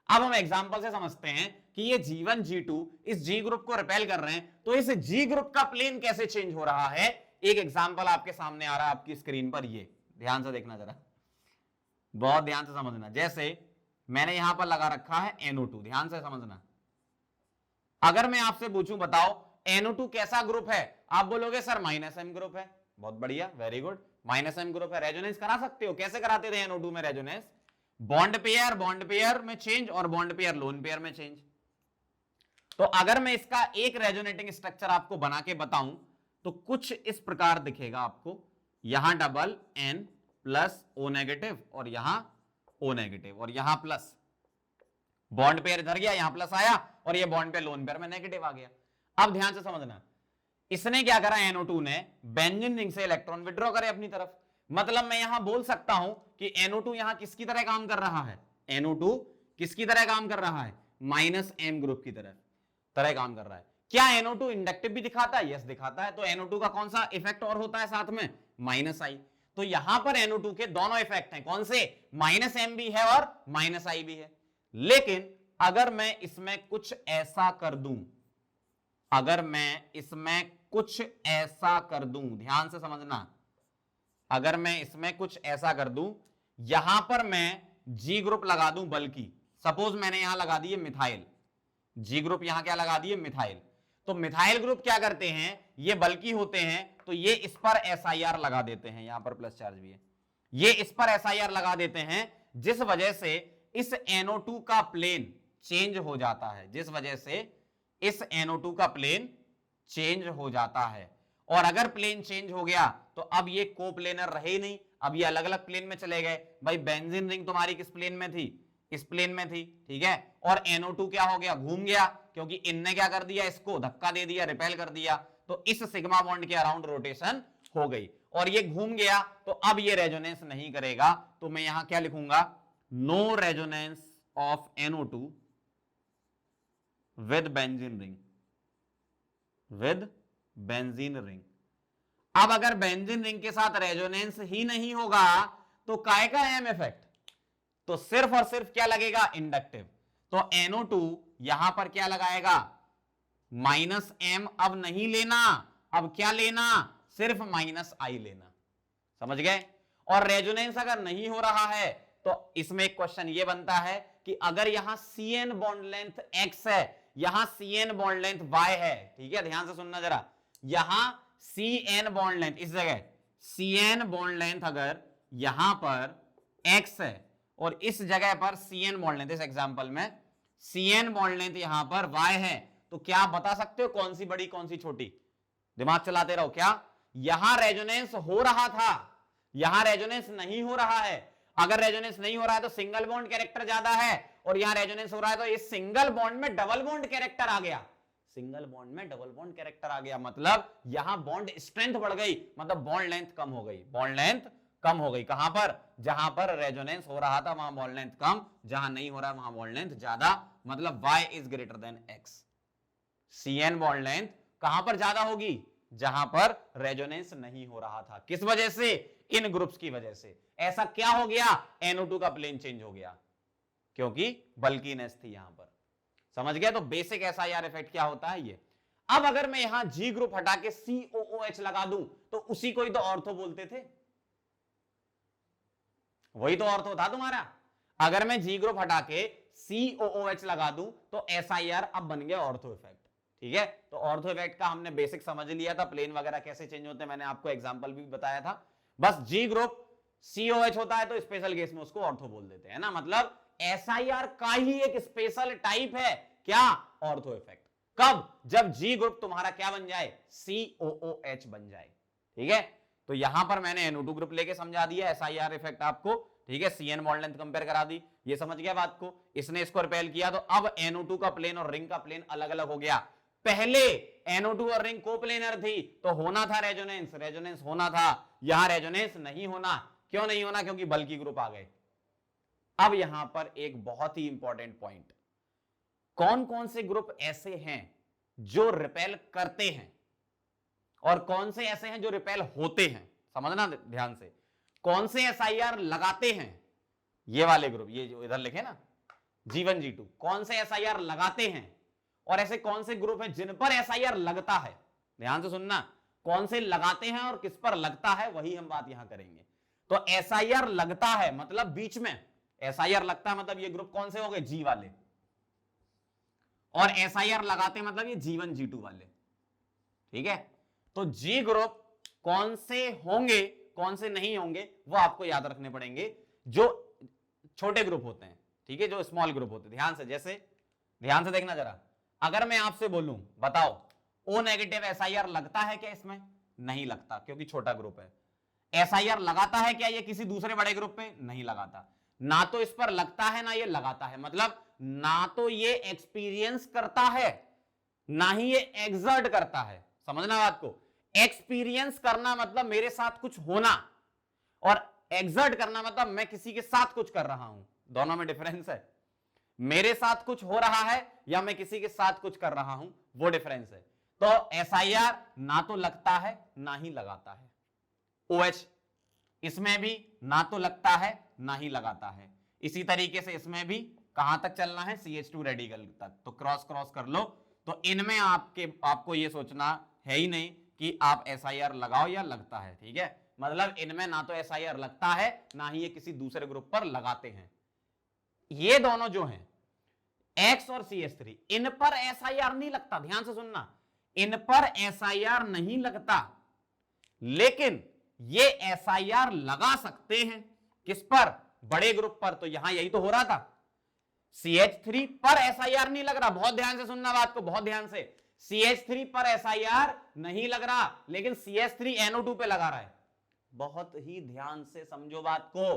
अब हम एग्जांपल से समझते हैं कि ये G1 G2 इस जी ग्रुप को रिपेल कर रहे हैं, तो इस जी ग्रुप का प्लेन कैसे चेंज हो रहा है। एक एग्जांपल आपके सामने आ रहा है आपकी स्क्रीन पर, ये ध्यान से देखना, जरा बहुत ध्यान से समझना। जैसे मैंने यहां पर लगा रखा है NO2, ध्यान से समझना। अगर मैं आपसे पूछूं बताओ NO2 कैसा ग्रुप है, आप बोलोगे सर -M ग्रुप है। बहुत बढ़िया, वेरी गुड, -M ग्रुप है। रेजोनेंस करा सकते हो, कैसे कराते थे NO2 में रेजोनेंस, बॉन्ड पेयर में चेंज और बॉन्ड पेयर लोन पेयर में चेंज। तो अगर मैं इसका एक रेजोनेटिंग स्ट्रक्चर आपको बना के बताऊं तो कुछ इस प्रकार दिखेगा आपको। यहां double N plus O negative और यहां O नेगेटिव और यहां प्लस, बॉन्ड पेयर इधर गया, यहां प्लस आया, और ये बॉन्ड पेयर लोन पेयर में नेगेटिव आ गया। अब ध्यान से समझना, इसने क्या करा, NO2 ने बेंजीन रिंग से इलेक्ट्रॉन विड्रॉ करे अपनी तरफ। मतलब मैं यहां बोल सकता हूं कि NO2 यहां किसकी तरह काम कर रहा है, NO2 किसकी तरह काम कर रहा है, -M ग्रुप की तरह काम कर रहा है। क्या NO2 इंडक्टिव भी दिखाता है? यस दिखाता है। तो NO2 का कौन सा इफेक्ट और होता है साथ में, -I। तो यहां पर NO2 के दोनों इफेक्ट हैं, कौन से, -M भी है और -I भी है। लेकिन अगर मैं इसमें कुछ ऐसा कर दूं, अगर मैं इसमें कुछ ऐसा कर दूं, ध्यान से समझना, अगर मैं इसमें कुछ ऐसा कर दूं, यहां पर मैं जी ग्रुप लगा दूं बल्कि, सपोज मैंने यहां लगा दिए मिथाइल, जी ग्रुप यहां क्या लगा दिए, मिथाइल। तो मिथाइल ग्रुप क्या करते हैं, ये बल्कि होते हैं, तो ये इस पर SIR लगा देते हैं, यहां पर प्लस चार्ज भी है, ये इस पर SIR लगा देते हैं, जिस वजह से इस NO2 का प्लेन चेंज हो जाता है, जिस वजह से इस NO2 का प्लेन चेंज हो जाता है। और अगर प्लेन चेंज हो गया तो अब ये कोप्लेनर रहे ही नहीं, अब ये अलग अलग प्लेन में चले गए। भाई बेंजीन रिंग तुम्हारी किस प्लेन में थी, इस प्लेन में थी, ठीक है। और NO2 क्या हो गया, घूम गया, क्योंकि इनने क्या कर दिया, इसको धक्का दे दिया, रिपेल कर दिया, तो इस सिग्मा बॉन्ड के अराउंड रोटेशन हो गई और ये घूम गया, तो अब ये रेजोनेंस नहीं करेगा। तो मैं यहां क्या लिखूंगा, no resonance of NO2 with benzene ring, with benzene ring. अब अगर बेंजीन रिंग के साथ रेजोनेंस ही नहीं होगा तो काय का M इफेक्ट, तो सिर्फ और सिर्फ क्या लगेगा, इंडक्टिव। तो NO2 यहां पर क्या लगाएगा, -M। अब नहीं लेना, अब क्या लेना, सिर्फ -I लेना, समझ गए। और रेजोनेंस अगर नहीं हो रहा है तो इसमें एक क्वेश्चन ये बनता है कि अगर यहां CN बॉन्ड लेंथ X है, यहां CN बॉन्ड लेंथ Y है, ठीक है, ध्यान से सुनना जरा, यहां CN बॉन्ड लेंथ, इस जगह CN बॉन्ड लेंथ अगर यहां पर X है और इस जगह पर CN बॉन्ड लेंथ, इस एग्जांपल में CN बॉन्ड लेंथ यहां पर Y है, तो क्या आप बता सकते हो कौन सी बड़ी कौन सी छोटी, दिमाग चलाते रहो। क्या यहां रेजोनेंस हो रहा था, यहां रेजोनेंस नहीं हो रहा है। अगर रेजोनेंस नहीं हो रहा है तो सिंगल बॉन्ड कैरेक्टर ज्यादा है, और यहां रेजोनेंस हो रहा है तो इस सिंगल बॉन्ड में डबल बॉन्ड कैरेक्टर आ गया, सिंगल बॉन्ड में डबल बॉन्ड कैरेक्टर आ गया, मतलब यहां बॉन्ड स्ट्रेंथ बढ़ गई, मतलब बॉन्ड लेंथ कम हो गई, बॉन्ड लेंथ कम हो गई। कहां पर, जहां पर रेजोनेंस हो रहा था वहां बॉन्ड लेंथ कम, जहां नहीं हो रहा वहां बॉन्ड लेंथ ज्यादा, मतलब Y is greater then X। CN bond length कहां पर ज्यादा होगी, जहां पर रेजोनेंस नहीं हो रहा था, किस वजह से, इन ग्रुप्स की वजह से। ऐसा क्या हो गया, NO2 का प्लेन चेंज हो गया, क्योंकि बल्कीनेस थी यहां पर, समझ गया। तो बेसिक SIR इफेक्ट क्या होता है ये। अब अगर मैं यहां G ग्रुप हटा के COOH लगा दूं तो उसी को ही तो ऑर्थो बोलते थे, वही तो ऑर्थो था तुम्हारा। अगर मैं G ग्रुप हटा के COOH लगा दूं तो SIR अब बन गया ऑर्थो इफेक्ट, ठीक है। तो ऑर्थो इफेक्ट का हमने बेसिक समझ लिया था, प्लेन वगैरह कैसे चेंज होते हैं मैंने आपको एग्जांपल भी बताया था। बस G ग्रुप COH होता है तो स्पेशल केस में उसको ऑर्थो बोल देते हैं ना, मतलब SIR का ही एक स्पेशल टाइप है क्या, ऑर्थो इफेक्ट। कब, जब G ग्रुप तुम्हारा क्या बन जाए, COOH बन जाए। ठीक है, तो यहां पर मैंने NO2 ग्रुप लेके समझा दिया SIR इफेक्ट आपको। ठीक है, CN बॉन्ड लेंथ कंपेयर करा दी, ये समझ गया बात को। इसने इसको रिपेल किया तो अब NO2 का प्लेन और रिंग का प्लेन अलग अलग हो गया। पहले NO2 और रिंग कोप्लेनर थी तो होना था रेजोनेंस, रेजोनेंस होना था, यहां रेजोनेंस नहीं होना। क्यों नहीं होना, क्योंकि बल्कि ग्रुप आ गए। अब यहां पर एक बहुत ही इंपॉर्टेंट पॉइंट, कौन कौन से ग्रुप ऐसे हैं जो रिपेल करते हैं और कौन से ऐसे हैं जो रिपेल होते हैं, समझना ध्यान से। कौन से SIR लगाते हैं, ये वाले ग्रुप, ये जो इधर लिखे ना G1 G2, कौन से SIR लगाते हैं, और ऐसे कौन से ग्रुप हैं जिन पर SIR लगता है। ध्यान से सुनना, कौन से लगाते हैं और किस पर लगता है, वही हम बात यहां करेंगे। तो SIR लगता है मतलब बीच में SIR लगता है मतलब ये ग्रुप कौन से हो गए, G वाले, और SIR लगाते मतलब ये G1 G2 वाले। ठीक है, तो G ग्रुप कौन से होंगे कौन से नहीं होंगे वो आपको याद रखने पड़ेंगे, जो छोटे ग्रुप होते हैं। ठीक है, जो स्मॉल ग्रुप होते हैं। ध्यान से, जैसे ध्यान से देखना जरा, अगर मैं आपसे बोलूं बताओ O नेगेटिव SIR लगता है क्या, इसमें नहीं लगता क्योंकि छोटा ग्रुप है। SIR लगाता है क्या ये किसी दूसरे बड़े ग्रुप पे, नहीं लगाता। ना तो इस पर लगता है ना ये लगाता है, मतलब ना तो ये एक्सपीरियंस करता है ना ही ये एक्सर्ट करता है। समझना बात को, एक्सपीरियंस करना मतलब मेरे साथ कुछ होना, और एक्सर्ट करना मतलब मैं किसी के साथ कुछ कर रहा हूं, दोनों में डिफरेंस है। मेरे साथ कुछ हो रहा है या मैं किसी के साथ कुछ कर रहा हूं, वो डिफरेंस है। तो SIR ना तो लगता है ना ही लगाता है। OH इसमें भी ना तो लगता है ना ही लगाता है। इसी तरीके से इसमें भी कहां तक चलना है, CH2 रेडिकल तक। तो क्रॉस क्रॉस कर लो, तो इनमें आपको ये सोचना है ही नहीं कि आप SIR लगाओ या लगता है। ठीक है, मतलब इनमें ना तो SIR लगता है ना ही ये किसी दूसरे ग्रुप पर लगाते हैं। ये दोनों जो हैं X और CH3, इन पर SIR नहीं लगता। ध्यान से सुनना, इन पर SIR नहीं लगता, लेकिन ये SIR लगा सकते हैं किस पर, बड़े ग्रुप पर। तो यहां यही तो हो रहा था, CH3 पर SIR नहीं लग रहा। बहुत ध्यान से सुनना बात को, बहुत ध्यान से। CH3 पर SIR नहीं लग रहा, लेकिन CH3 NO2 पे लगा रहा है। बहुत ही ध्यान से समझो बात को,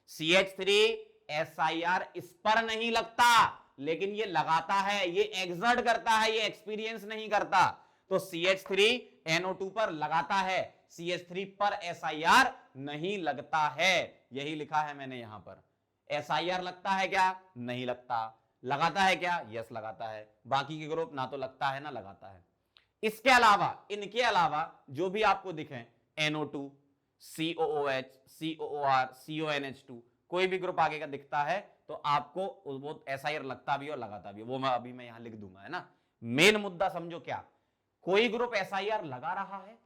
CH3 SIR इस पर नहीं लगता, लेकिन ये लगाता है, ये एक्सर्ट करता है, ये एक्सपीरियंस नहीं करता। तो CH3 NO2 पर लगाता है, CH3 पर SIR नहीं लगता है। यही लिखा है मैंने यहां पर। SIR लगता है क्या, नहीं लगता। लगाता है क्या, यस लगाता है। बाकी के ग्रुप ना तो लगता है ना लगाता है। इसके अलावा, इनके अलावा जो भी आपको दिखे, NO2, COOH, COOR, CONH2, कोई भी ग्रुप आगे का दिखता है तो आपको वो SIR लगता भी और लगाता भी, वो मैं यहां लिख दूंगा, है ना। मेन मुद्दा समझो क्या, कोई ग्रुप SIR लगा रहा है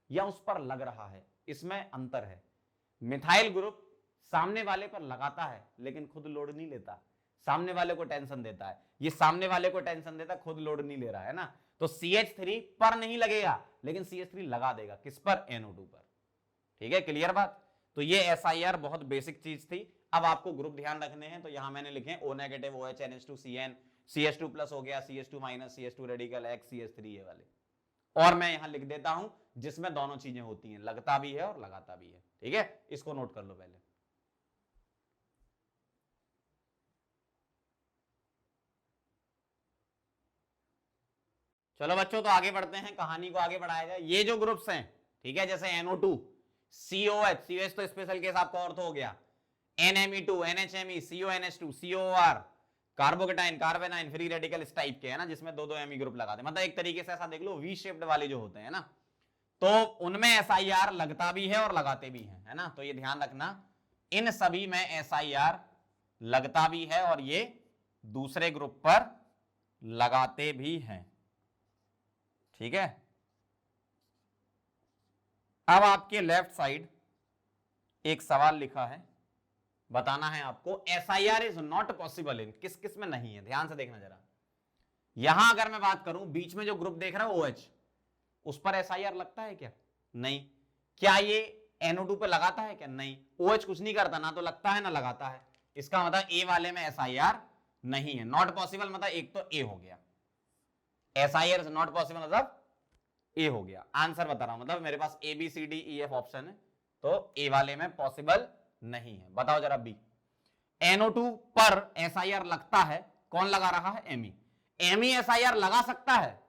या उस पर लग रहा है, इसमें अंतर है। मिथाइल ग्रुप सामने वाले पर लगाता है लेकिन खुद लोड नहीं लेता, सामने वाले को टेंशन देता है। ये सामने वाले को टेंशन देता, खुद लोड नहीं ले रहा है ना। तो CH3 पर नहीं लगेगा, लेकिन CH3 लगा देगा किस पर, NO2 पर। ठीक है, क्लियर बात। तो ये SIR बहुत बेसिक चीज थी। अब आपको ग्रुप ध्यान रखने हैं, तो यहां मैंने लिखे O negative, OH, NH2, CN, CH2 plus हो गया, CH2 minus, CH2 radical, X, CH3 ये वाले। और मैं यहां लिख देता हूं जिसमें दोनों चीजें होती हैं, लगता भी है और लगाता भी है। ठीक है, इसको नोट कर लो पहले। चलो बच्चों, तो आगे बढ़ते हैं, कहानी को आगे बढ़ाया जाए। ये जो ग्रुप्स हैं, ठीक है, जैसे NO2, COH, COH तो स्पेशल केस आपका ऑर्थो हो गया, NMe2, NHMe, CONH2, COR, carbocation, कार्बेनाइन, free radical इस टाइप के, है ना, जिसमें दो दो एमी ग्रुप लगाते हैं। मतलब एक तरीके से ऐसा देख लो, वी शेप्ड वाले जो होते हैं ना, तो उनमें SIR लगता भी है और लगाते भी हैं, है ना। तो ये ध्यान रखना, इन सभी में SIR लगता भी है और ये दूसरे ग्रुप पर लगाते भी हैं। ठीक है, अब आपके लेफ्ट साइड एक सवाल लिखा है, बताना है आपको SIR is not possible in, किस किस में नहीं है। ध्यान से देखना जरा, यहां अगर मैं बात करूं, बीच में जो ग्रुप देख रहा है OH, उस पर SIR लगता है क्या, नहीं। क्या ये NO2 पे लगाता है क्या? नहीं। OH कुछ नहीं करता, ना तो लगता है ना लगाता है। इसका मतलब ए वाले में SIR नहीं है। नॉट पॉसिबल मतलब एक तो ए हो गया, SIR इज नॉट पॉसिबल मतलब ए हो गया। आंसर बता रहा हूं, मतलब मेरे पास ABCDEF ऑप्शन है, तो ए वाले में पॉसिबल नहीं है। बताओ जरा बी। NO2 पर SIR लगता है, कौन लगा रहा है? Me। Me SIR लगा सकता है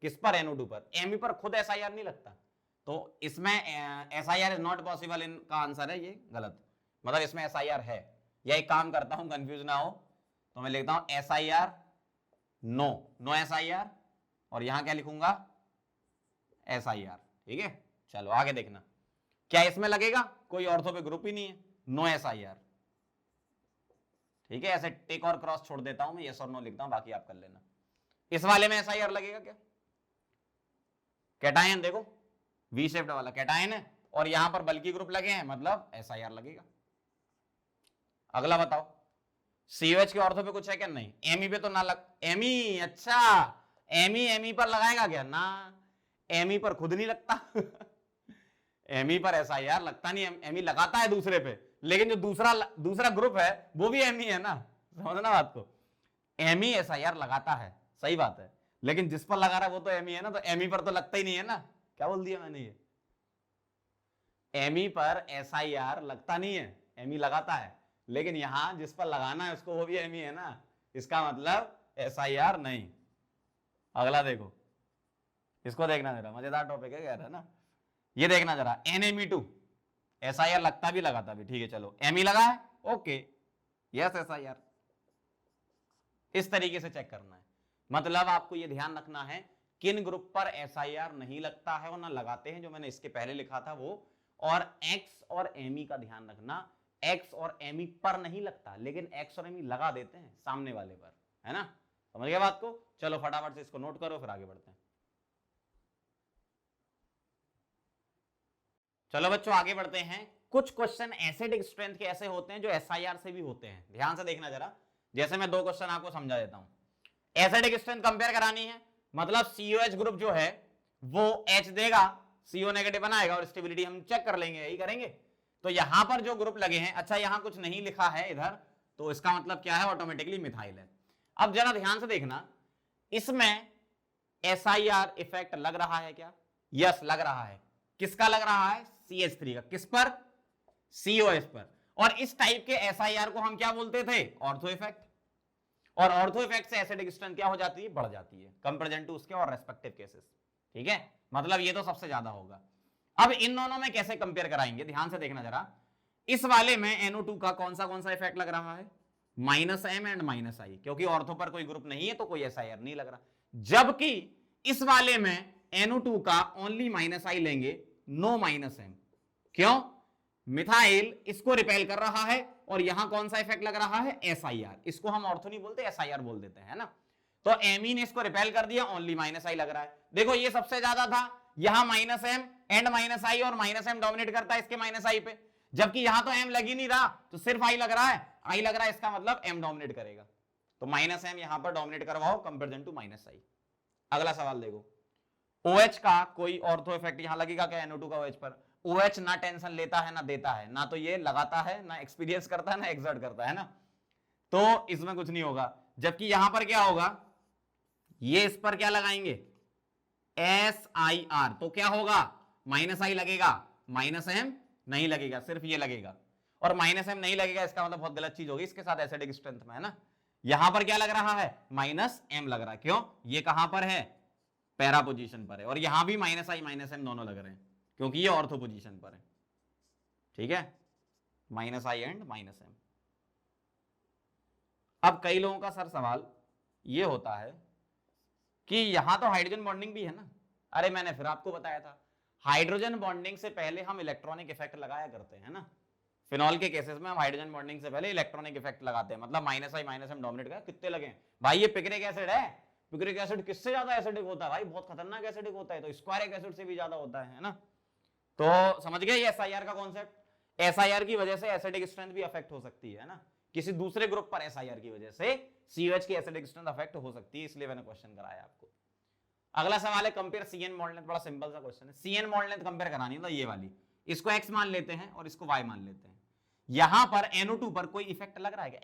किस पर? NO2 पर। Me पर खुद SIR नहीं लगता, तो इसमें SIR इज नॉट पॉसिबल, इनका आंसर है ये गलत, मतलब इसमें SIR है। या एक काम करता हूं, कंफ्यूज ना हो तो मैं लिखता हूं SIR नो, नो SIR, और यहां क्या लिखूंगा? SIR। ठीक है, चलो आगे देखना। क्या इसमें लगेगा? कोई ऑर्थो पे ग्रुप ही नहीं है, नो SIR। ठीक है, ऐसे टिक और क्रॉस छोड़ देता हूं मैं, यस और नो लिखता हूं, बाकी आप कर लेना। इस वाले में SIR लगेगा क्या? कैटायन देखो, वी शेप्ड वाला कैटायन है, और यहां पर बल्कि ग्रुप लगे हैं, मतलब SIR लगेगा। अगला बताओ, COH के ऑर्थो पे कुछ है क्या? नहीं। Me पे तो ना लग, Me, अच्छा Me पर लगाएगा क्या? ना, Me पर खुद नहीं लगता Me पर SIR लगता नहीं है, Me लगाता है दूसरे पे, लेकिन जो दूसरा ग्रुप है वो भी Me है ना, समझना बात को। Me SIR लगाता है, सही बात है, लेकिन जिस पर लगा रहा है वो तो Me है ना, तो Me पर तो लगता ही नहीं है ना। क्या बोल दिया मैंने? ये Me पर SIR लगता नहीं है, Me लगाता है, लेकिन यहां जिस पर लगाना है उसको वो भी Me है ना, इसका मतलब SIR नहीं। अगला देखो, इसको देखना जरा, मजेदार टॉपिक है, कह रहा है ना। ये देखना जरा, NME2 SIR लगता भी लगाता भी, ठीक है चलो, Me लगा है, ओके, यस SIR। इस तरीके से चेक करना है, मतलब आपको ये ध्यान रखना है किन ग्रुप पर SIR नहीं लगता है और ना लगाते हैं, जो मैंने इसके पहले लिखा था वो। और X और Me का ध्यान रखना, X और Me पर नहीं लगता, लेकिन X और Me लगा देते हैं सामने वाले पर, है ना। समझ गए बात को? चलो फटाफट से इसको नोट करो, फिर आगे बढ़ते हैं। चलो बच्चों आगे बढ़ते हैं। कुछ क्वेश्चन एसिडिक स्ट्रेंथ के ऐसे होते हैं जो SIR से भी होते हैं, ध्यान से देखना जरा। जैसे मैं दो क्वेश्चन आपको समझा देता हूं। एसिडिक स्ट्रेंथ कंपेयर करानी है, मतलब COH ग्रुप जो है वो H देगा, CO नेगेटिव बनाएगा, और स्टेबिलिटी हम चेक कर लेंगे, यही करेंगे। तो यहां पर जो ग्रुप लगे हैं, अच्छा यहां कुछ नहीं लिखा है इधर, तो इसका मतलब क्या है? ऑटोमेटिकली मिथाइल है। अब जरा ध्यान से देखना, इसमें SIR इफेक्ट लग रहा है क्या? यस लग रहा है। किसका लग रहा है? CH3 का। किस पर? COH पर। और इस टाइप के SIR को हम क्या बोलते थे? Ortho effect. और ऑर्थो इफेक्ट से एसिडिक स्ट्रेंथ क्या हो जाती है? बढ़ जाती है, कंपेरिजन टू उसके और रेस्पेक्टिव केसेस। ठीक है, मतलब ये तो सबसे ज्यादा होगा। अब इन दोनों में कैसे कंपेयर कराएंगे, ध्यान से देखना जरा। इस वाले में NO2 का कौन सा इफेक्ट लग रहा है? -M एंड -I, क्योंकि ऑर्थो पर कोई ग्रुप नहीं है तो कोई SIR नहीं लग रहा। जबकि इस वाले में NO2 का ओनली -I लेंगे, नो -M। क्यों? मिथाइल इसको रिपेल कर रहा है, और यहां कौन सा इफेक्ट लग रहा है? SIR। इसको हम ऑर्थो नहीं बोलते, SIR बोल देते हैं, है ना। तो Me ने इसको रिपेल कर दिया, ओनली -I लग रहा है। देखो ये सबसे ज्यादा था, यहां -M एंड -I, और -M डोमिनेट करता है इसके -I पे, जबकि यहां तो M लग ही नहीं रहा, तो सिर्फ I लग रहा है, I लग रहा है, इसका मतलब M डोमिनेट करेगा। तो -M यहां पर डोमिनेट करवाओ कंपेरिजन टू -I। अगला सवाल देखो, OH का कोई ऑर्थो इफेक्ट यहां लगेगा क्या NO2 का OH पर? OH ना टेंशन लेता है ना देता है, ना तो ये लगाता है, ना एक्सपीरियंस करता है, ना एक्सर्ट करता है ना, तो इसमें कुछ नहीं होगा। जबकि यहां पर क्या होगा? ये इस पर क्या लगाएंगे? SIR, तो क्या होगा? -I लगेगा, -M नहीं लगेगा, सिर्फ ये लगेगा। और -M नहीं लगेगा, इसका मतलब बहुत गलत चीज होगी इसके साथ एसिडिक स्ट्रेंथ में, है ना। यहां पर क्या लग रहा है? -M लग रहा है। क्यों? ये कहां पर है? पैरा पोजीशन पर है, और यहां भी -I -M दोनों लग रहे हैं, क्योंकि ये ऑर्थो पोजीशन पर है। ठीक है, -I एंड -M। अब कई लोगों का सर सवाल ये होता है कि यहां तो हाइड्रोजन बॉन्डिंग भी है ना। अरे मैंने फिर आपको बताया था, हाइड्रोजन बॉन्डिंग से पहले हम इलेक्ट्रॉनिक इफेक्ट लगाया करते हैं ना। फिनॉल के केसेस में हम हाइड्रोजन बॉन्डिंग से पहले इलेक्ट्रॉनिक इफेक्ट लगाते हैं, मतलब -I -M डोमिनेट का। कितने लगे भाई? ये पिक्रिक एसिड है, पिक्रिक एसिड किससे ज्यादा एसिडिक होता है भाई? बहुत खतरनाक एसिडिक होता है, तो स्क्वायरिक एसिड से भी ज्यादा होता है ना। तो समझ गए ये SIR का कॉन्सेप्ट। SIR की वजह से एसिडिक स्ट्रेंथ भी अफेक्ट हो सकती है ना, किसी दूसरे ग्रुप पर SIR की वजह से COH की एसिडिक स्ट्रेंथ अफेक्ट हो सकती है, इसलिए मैंने क्वेश्चन कराया आपको। अगला सवाल है कंपेयर CN बॉन्ड लेंथ, बड़ा सिंपल सा क्वेश्चन है। CN बॉन्ड लेंथ कंपेयर करानी है, तो ये वाली इसको x मान लेते हैं और इसको y मान लेते हैं। यहां पर NO2 पर कोई इफेक्ट लग रहा है क्या?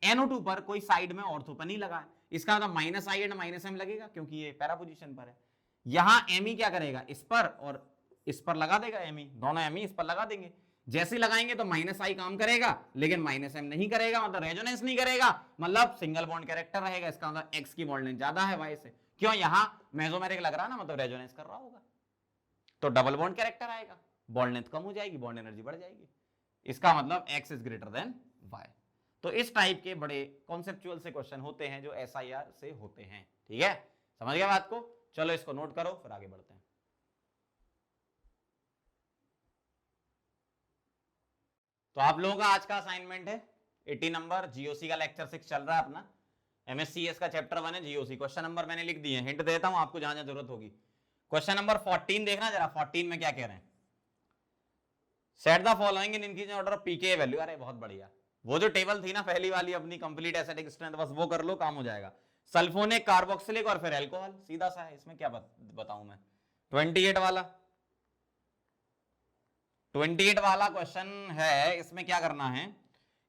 NO2 पर कोई साइड में ऑर्थो पर नहीं लगा है, इसका मतलब minus I and minus M लगेगा क्योंकि ये पैरा पोजीशन पर है। यहां एमी क्या करेगा, इस पर और इस पर लगा देगा, एमी दोनों एमी इस पर लगा देंगे। जैसे लगाएंगे तो माइनस आई काम करेगा लेकिन माइनस एम नहीं करेगा, मतलब रेजोनेंस नहीं करेगा, मतलब सिंगल बॉन्ड कैरेक्टर रहेगा। इसका मतलब एक्स की बॉन्ड लेंथ ज्यादा है वाई से, क्यों? यहां मेसोमेरिक लग रहा है ना, मतलब रेजोनेंस कर रहा होगा, तो डबल बॉन्ड कैरेक्टर आएगा, बॉन्ड लेंथ कम हो जाएगी, बॉन्ड एनर्जी बढ़ जाएगी। इसका मतलब X is greater than Y. तो इस टाइप के बड़े कॉन्सेप्चुअल से क्वेश्चन होते हैं जो एसआईआर से होते हैं। ठीक है, समझ गया बात को? चलो इसको नोट करो, फिर आगे बढ़ते हैं। तो आप लोगों का आज का असाइनमेंट है 80 नंबर, जीओसी का लेक्चर 6 चल रहा है अपना, एमएससीएस का चैप्टर 1 है जीओसी। क्वेश्चन नंबर मैंने लिख दिए, हिंट देता हूं आपको जहां जहां जरूरत होगी। क्वेश्चन नंबर 14 देखना जरा, 14 में क्या कह रहे हैं, set the following in increasing order of P K value. अरे बहुत बढ़िया, वो जो टेबल थी ना पहली वाली अपनी कंप्लीट एसिडिक स्ट्रेंथ, बस वो कर लो, काम हो जाएगा। सल्फोनिक, कार्बोक्सिलिक और फिर अल्कोहल, सीधा सा है, इसमें क्या बताऊं मैं। 28 वाला 28 वाला क्वेश्चन है, इसमें क्या करना है,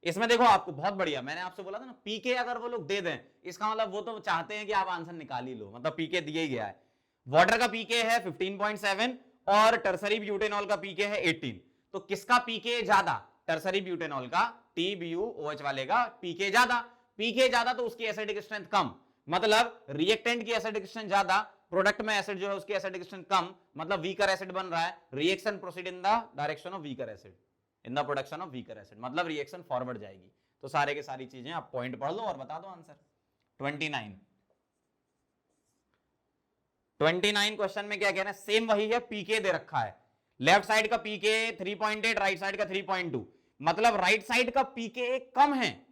इसमें देखो आपको बहुत बढ़िया, मैंने आपसे बोला था ना पीके अगर वो लोग दे दें, इसका मतलब वो तो चाहते हैं कि आप आंसर निकाल ही लो, मतलब पीके दिए ही गया है। वाटर का पीके है 15.7 और टर्सरी ब्यूटेनॉल का पीके है 18। तो किसका पीके ज्यादा? टर्सरी ब्यूटेनॉल का, TBUOH वाले का पीके ज्यादा। पीके ज्यादा तो उसकी एसिडिक स्ट्रेंथ कम, मतलब रिएक्टेंट की एसिडिक स्ट्रेंथ ज्यादा, प्रोडक्ट में एसिड जो है उसकी एसिडिक स्ट्रेंथ कम, मतलब वीकर एसिड बन रहा है। Reaction proceed in the direction of weaker acid, in the production of weaker acid, मतलब रिएक्शन फॉरवर्ड जाएगी। तो सारे के सारी चीजें आप पॉइंट पढ़ लो और बता दो आंसर। 29 क्वेश्चन में क्या कह रहे हैं, सेम वही है, पीके दे रखा है, लेफ्ट साइड का पीके 3.8, राइट साइड का 3.2, मतलब राइट साइड का पीके कम है,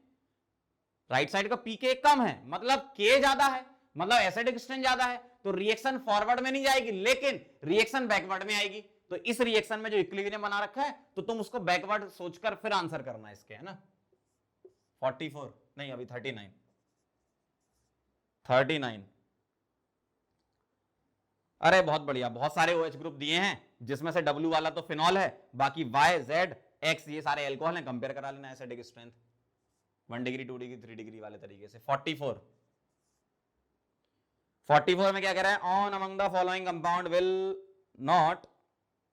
राइट साइड का पीके कम है, मतलब के ज्यादा है, मतलब एसिडिक स्ट्रेंथ ज्यादा है, तो रिएक्शन फॉरवर्ड में नहीं जाएगी लेकिन रिएक्शन बैकवर्ड में आएगी। तो इस रिएक्शन में जो इक्विलिब्रियम बना रखा है तो तुम उसको बैकवर्ड सोचकर फिर आंसर करना है इसके, है ना। 44 नहीं, अभी 39। अरे बहुत बढ़िया, बहुत सारे OH ग्रुप दिए हैं जिसमें से W वाला तो फिनॉल है, बाकी Y, Z, X ये सारे एल्कोहल हैं, कंपेयर करा लेना acidic strength 1 degree 2 degree 3 degree वाले तरीके से। 44 में क्या कह रहा है, on among the following compound will not,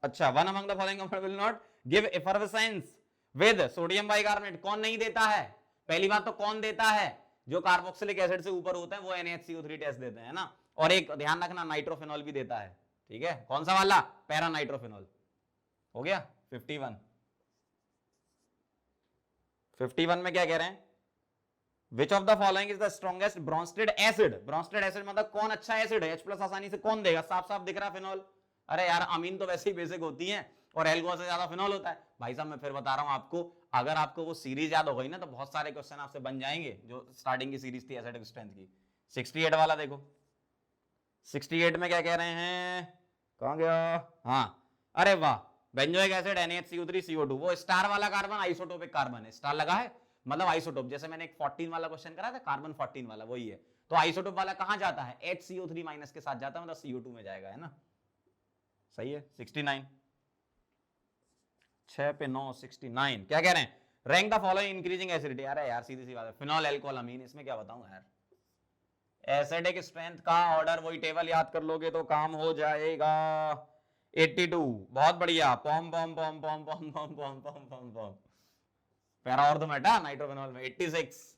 अच्छा, one among the following compound will not give effervescence with sodium bicarbonate. कौन नहीं देता है? पहली बात तो कौन देता है, जो कार्बोक्सिलिक एसिड से ऊपर होता है वो NaHCO3 टेस्ट देते हैं ना। और एक ध्यान रखना, नाइट्रोफिनॉल भी देता है, ठीक है, कौन सा वाला? Para nitrophenol. हो गया 51 में क्या कह रहे हैं, Which of the following is the strongest Bronsted acid? Bronsted acid मतलब कौन अच्छा एसिड है, H+ आसानी से कौन देगा, साफ साफ दिख रहा है फिनॉल। अरे यार अमीन तो वैसे ही बेसिक होती हैं और एल्कोहल से ज्यादा फिनॉल होता है। भाई साहब मैं फिर बता रहा हूं आपको, अगर आपको वो सीरीज याद हो गई ना तो बहुत सारे क्वेश्चन आपसे बन जाएंगे जो स्टार्टिंग की सीरीज थी एसिडिक स्ट्रेंथ की। 68 वाला देखो, 68 में क्या कह रहे हैं, कहां गया, हाँ, अरे वाह, बेंजोइक एसिड NaHCO3 CO2, वो स्टार वाला कार्बन आइसोटोपिक कार्बन है, स्टार लगा है मतलब आइसोटोप, जैसे मैंने एक 14 वाला क्वेश्चन करा था, कार्बन 14 वाला वही है। तो आइसोटोप वाला कहां जाता है, HCO3 माइनस के साथ जाता है, मतलब CO2 में जाएगा, है ना। सही है। 69 6 पे 9, 69 क्या कह रहे हैं, rank the following increasing acidity. अरे यार सीधी सी बात है, फिनॉल, अल्कोहल, अमीन, इसमें क्या बताऊं यार। एसिडिक स्ट्रेंथ का ऑर्डर वही टेबल याद कर लोगे तो काम हो जाएगा। 82 बहुत बढ़िया, पॉम पॉम पॉम पॉम पॉम पॉम पॉम पॉम पॉम पॉम, पैरा और तो मेटा नाइट्रोफिनॉल में 86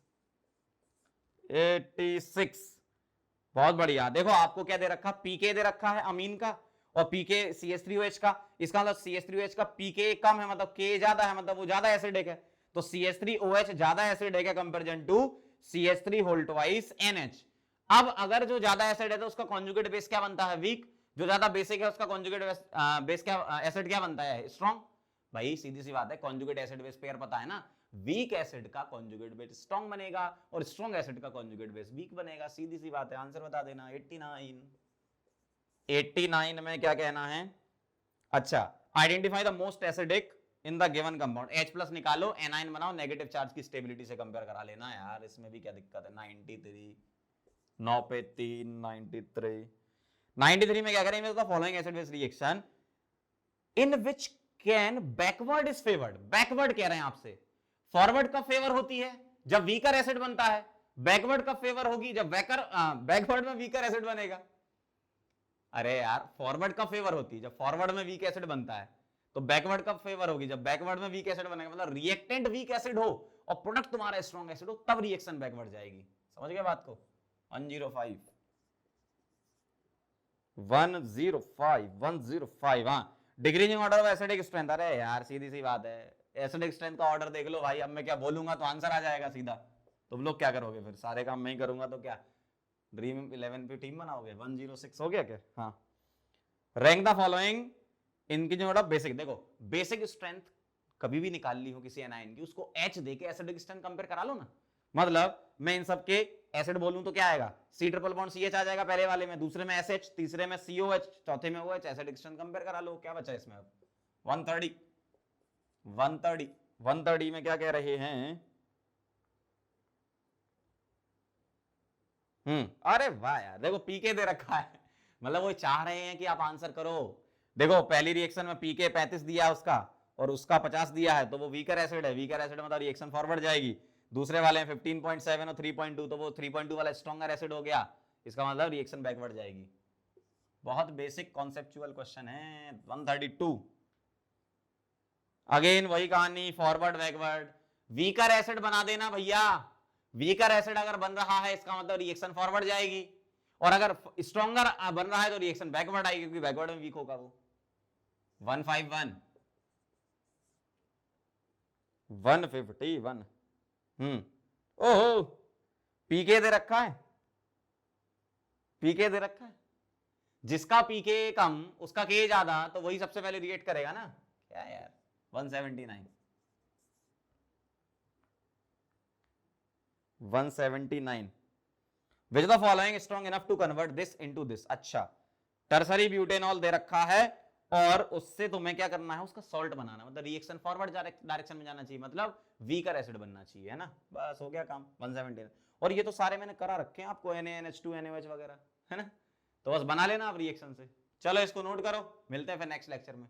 बहुत बढ़िया। देखो आपको क्या दे रखा, पीके दे रखा है अमीन का और पीके CH3OH का, इसका मतलब CH3OH का पीके कम है, मतलब के ज्यादा है, मतलब वो ज्यादा एसिडिक है। तो CH3OH ज्यादा एसिडिक है comparison to CH3 whole twice NH। अब अगर जो ज्यादा एसिड है तो उसका कॉन्जुगेट बेस क्या बनता है, वीक, जो ज्यादा बेसिक है उसका कॉन्जुगेट बेस क्या, एसिड क्या बनता है, स्ट्रॉन्ग। भाई सीधी सी बात है, कॉन्जुगेट एसिड बेस पेयर पता है ना, वीक एसिड का कॉन्जुगेट बेस स्ट्रॉन्ग बनेगा और स्ट्रॉन्ग एसिड का कॉन्जुगेट बेस वीक बनेगा, सीधी सी बात है। आंसर बता देना। 89 में क्या कहना है, अच्छा, identify the most acidic in the given compound. H+ निकालो, एनाइन बनाओ, नेगेटिव चार्ज की स्टेबिलिटी से कंपेयर करा लेना यार, इसमें भी क्या दिक्कत है। 93 9 पे 3 93 में क्या करेंगे, following acid base reaction in which can backward is favoured, backward कह रहे हैं आपसे, फॉरवर्ड कब फेवर होती है, जब वीकर एसिड बनता है, बैकवर्ड कब फेवर होगी, जब बैकवर्ड में वीकर एसिड बनेगा। अरे यार फॉरवर्ड कब फेवर होती है, जब फॉरवर्ड में वीक एसिड बनता है, तो बैकवर्ड कब फेवर होगी, जब बैकवर्ड में वीक एसिड बनेगा, मतलब रिएक्टेंट वीक एसिड हो और प्रोडक्ट तुम्हारा स्ट्रॉन्ग एसिड हो, तब रिएक्शन बैकवर्ड जाएगी। समझ गए बात को? 105 105 हाँ, decreasing order of acidic strength. अरे यार सीधी सी बात है, एसिडिक स्ट्रेंथ का ऑर्डर देख लो भाई, अब मैं क्या बोलूंगा तो आंसर आ जाएगा सीधा। तुम लोग क्या करोगे फिर, सारे काम मैं ही करूंगा तो क्या ड्रीम 11 पे टीम बनाओगे? 106 हो गया क्या? हाँ, रैंक द फॉलोइंग इनकी जो बेसिक, देखो बेसिक स्ट्रेंथ कभी भी निकाल ली हो किसी एनाइन की, उसको H देके एसिडिक स्ट्रेंथ कंपेयर करा लो ना। मतलब मैं इन सब के एसिड बोलूं तो क्या आएगा, C ट्रिपल बॉन्ड CH आ जाएगा पहले वाले में, दूसरे में SH, तीसरे में COH, चौथे में OH, एसिडिक स्ट्रेंथ कंपेयर करा लो। क्या बचा इसमें अब? 130 में क्या कह रहे हैं? अरे वाह यार, देखो पीके दे रखा है, मतलब वो चाह रहे हैं कि आप आंसर करो। देखो पहली रिएक्शन में पीके 35 दिया है उसका और उसका 50 दिया है, तो वो वीकर एसिड है, वीकर एसिड मतलब रिएक्शन फॉरवर्ड जाएगी। दूसरे वाले में 15.7 और 3.2, तो वो 3.2 वाला स्ट्रॉन्गर एसिड हो गया, इसका मतलब रिएक्शन बैकवर्ड जाएगी। बहुत बेसिक कॉन्सेप्चुअल क्वेश्चन है। 132 अगेन वही कहानी, फॉरवर्ड बैकवर्ड, वीकर एसिड बना देना भैया, वीकर एसिड अगर बन रहा है इसका मतलब रिएक्शन फॉरवर्ड जाएगी, और अगर स्ट्रॉन्गर बन रहा है तो रिएक्शन बैकवर्ड आएगी, क्योंकि बैकवर्ड में वीक होगा वो। 151 151 ओहो, पीके दे रखा है, पीके दे रखा है, जिसका पीके कम उसका के ज्यादा, तो वही सबसे पहले रिएक्ट करेगा ना। क्या यार 179 which the following strong enough to convert this into this. अच्छा, टर्सरी ब्यूटेनॉल दे रखा है और उससे तुम्हें क्या करना है, उसका सॉल्ट बनाना, मतलब रिएक्शन फॉरवर्ड डायरेक्शन में जाना चाहिए, मतलब वीकर एसिड बनना चाहिए, है ना। बस हो गया काम। 179 और ये तो सारे मैंने करा रखे हैं आपको, NaNH2 NaOH वगैरह, है ना, तो बस बना लेना आप रिएक्शन से। चलो इसको नोट करो, मिलते हैं फिर नेक्स्ट लेक्चर में।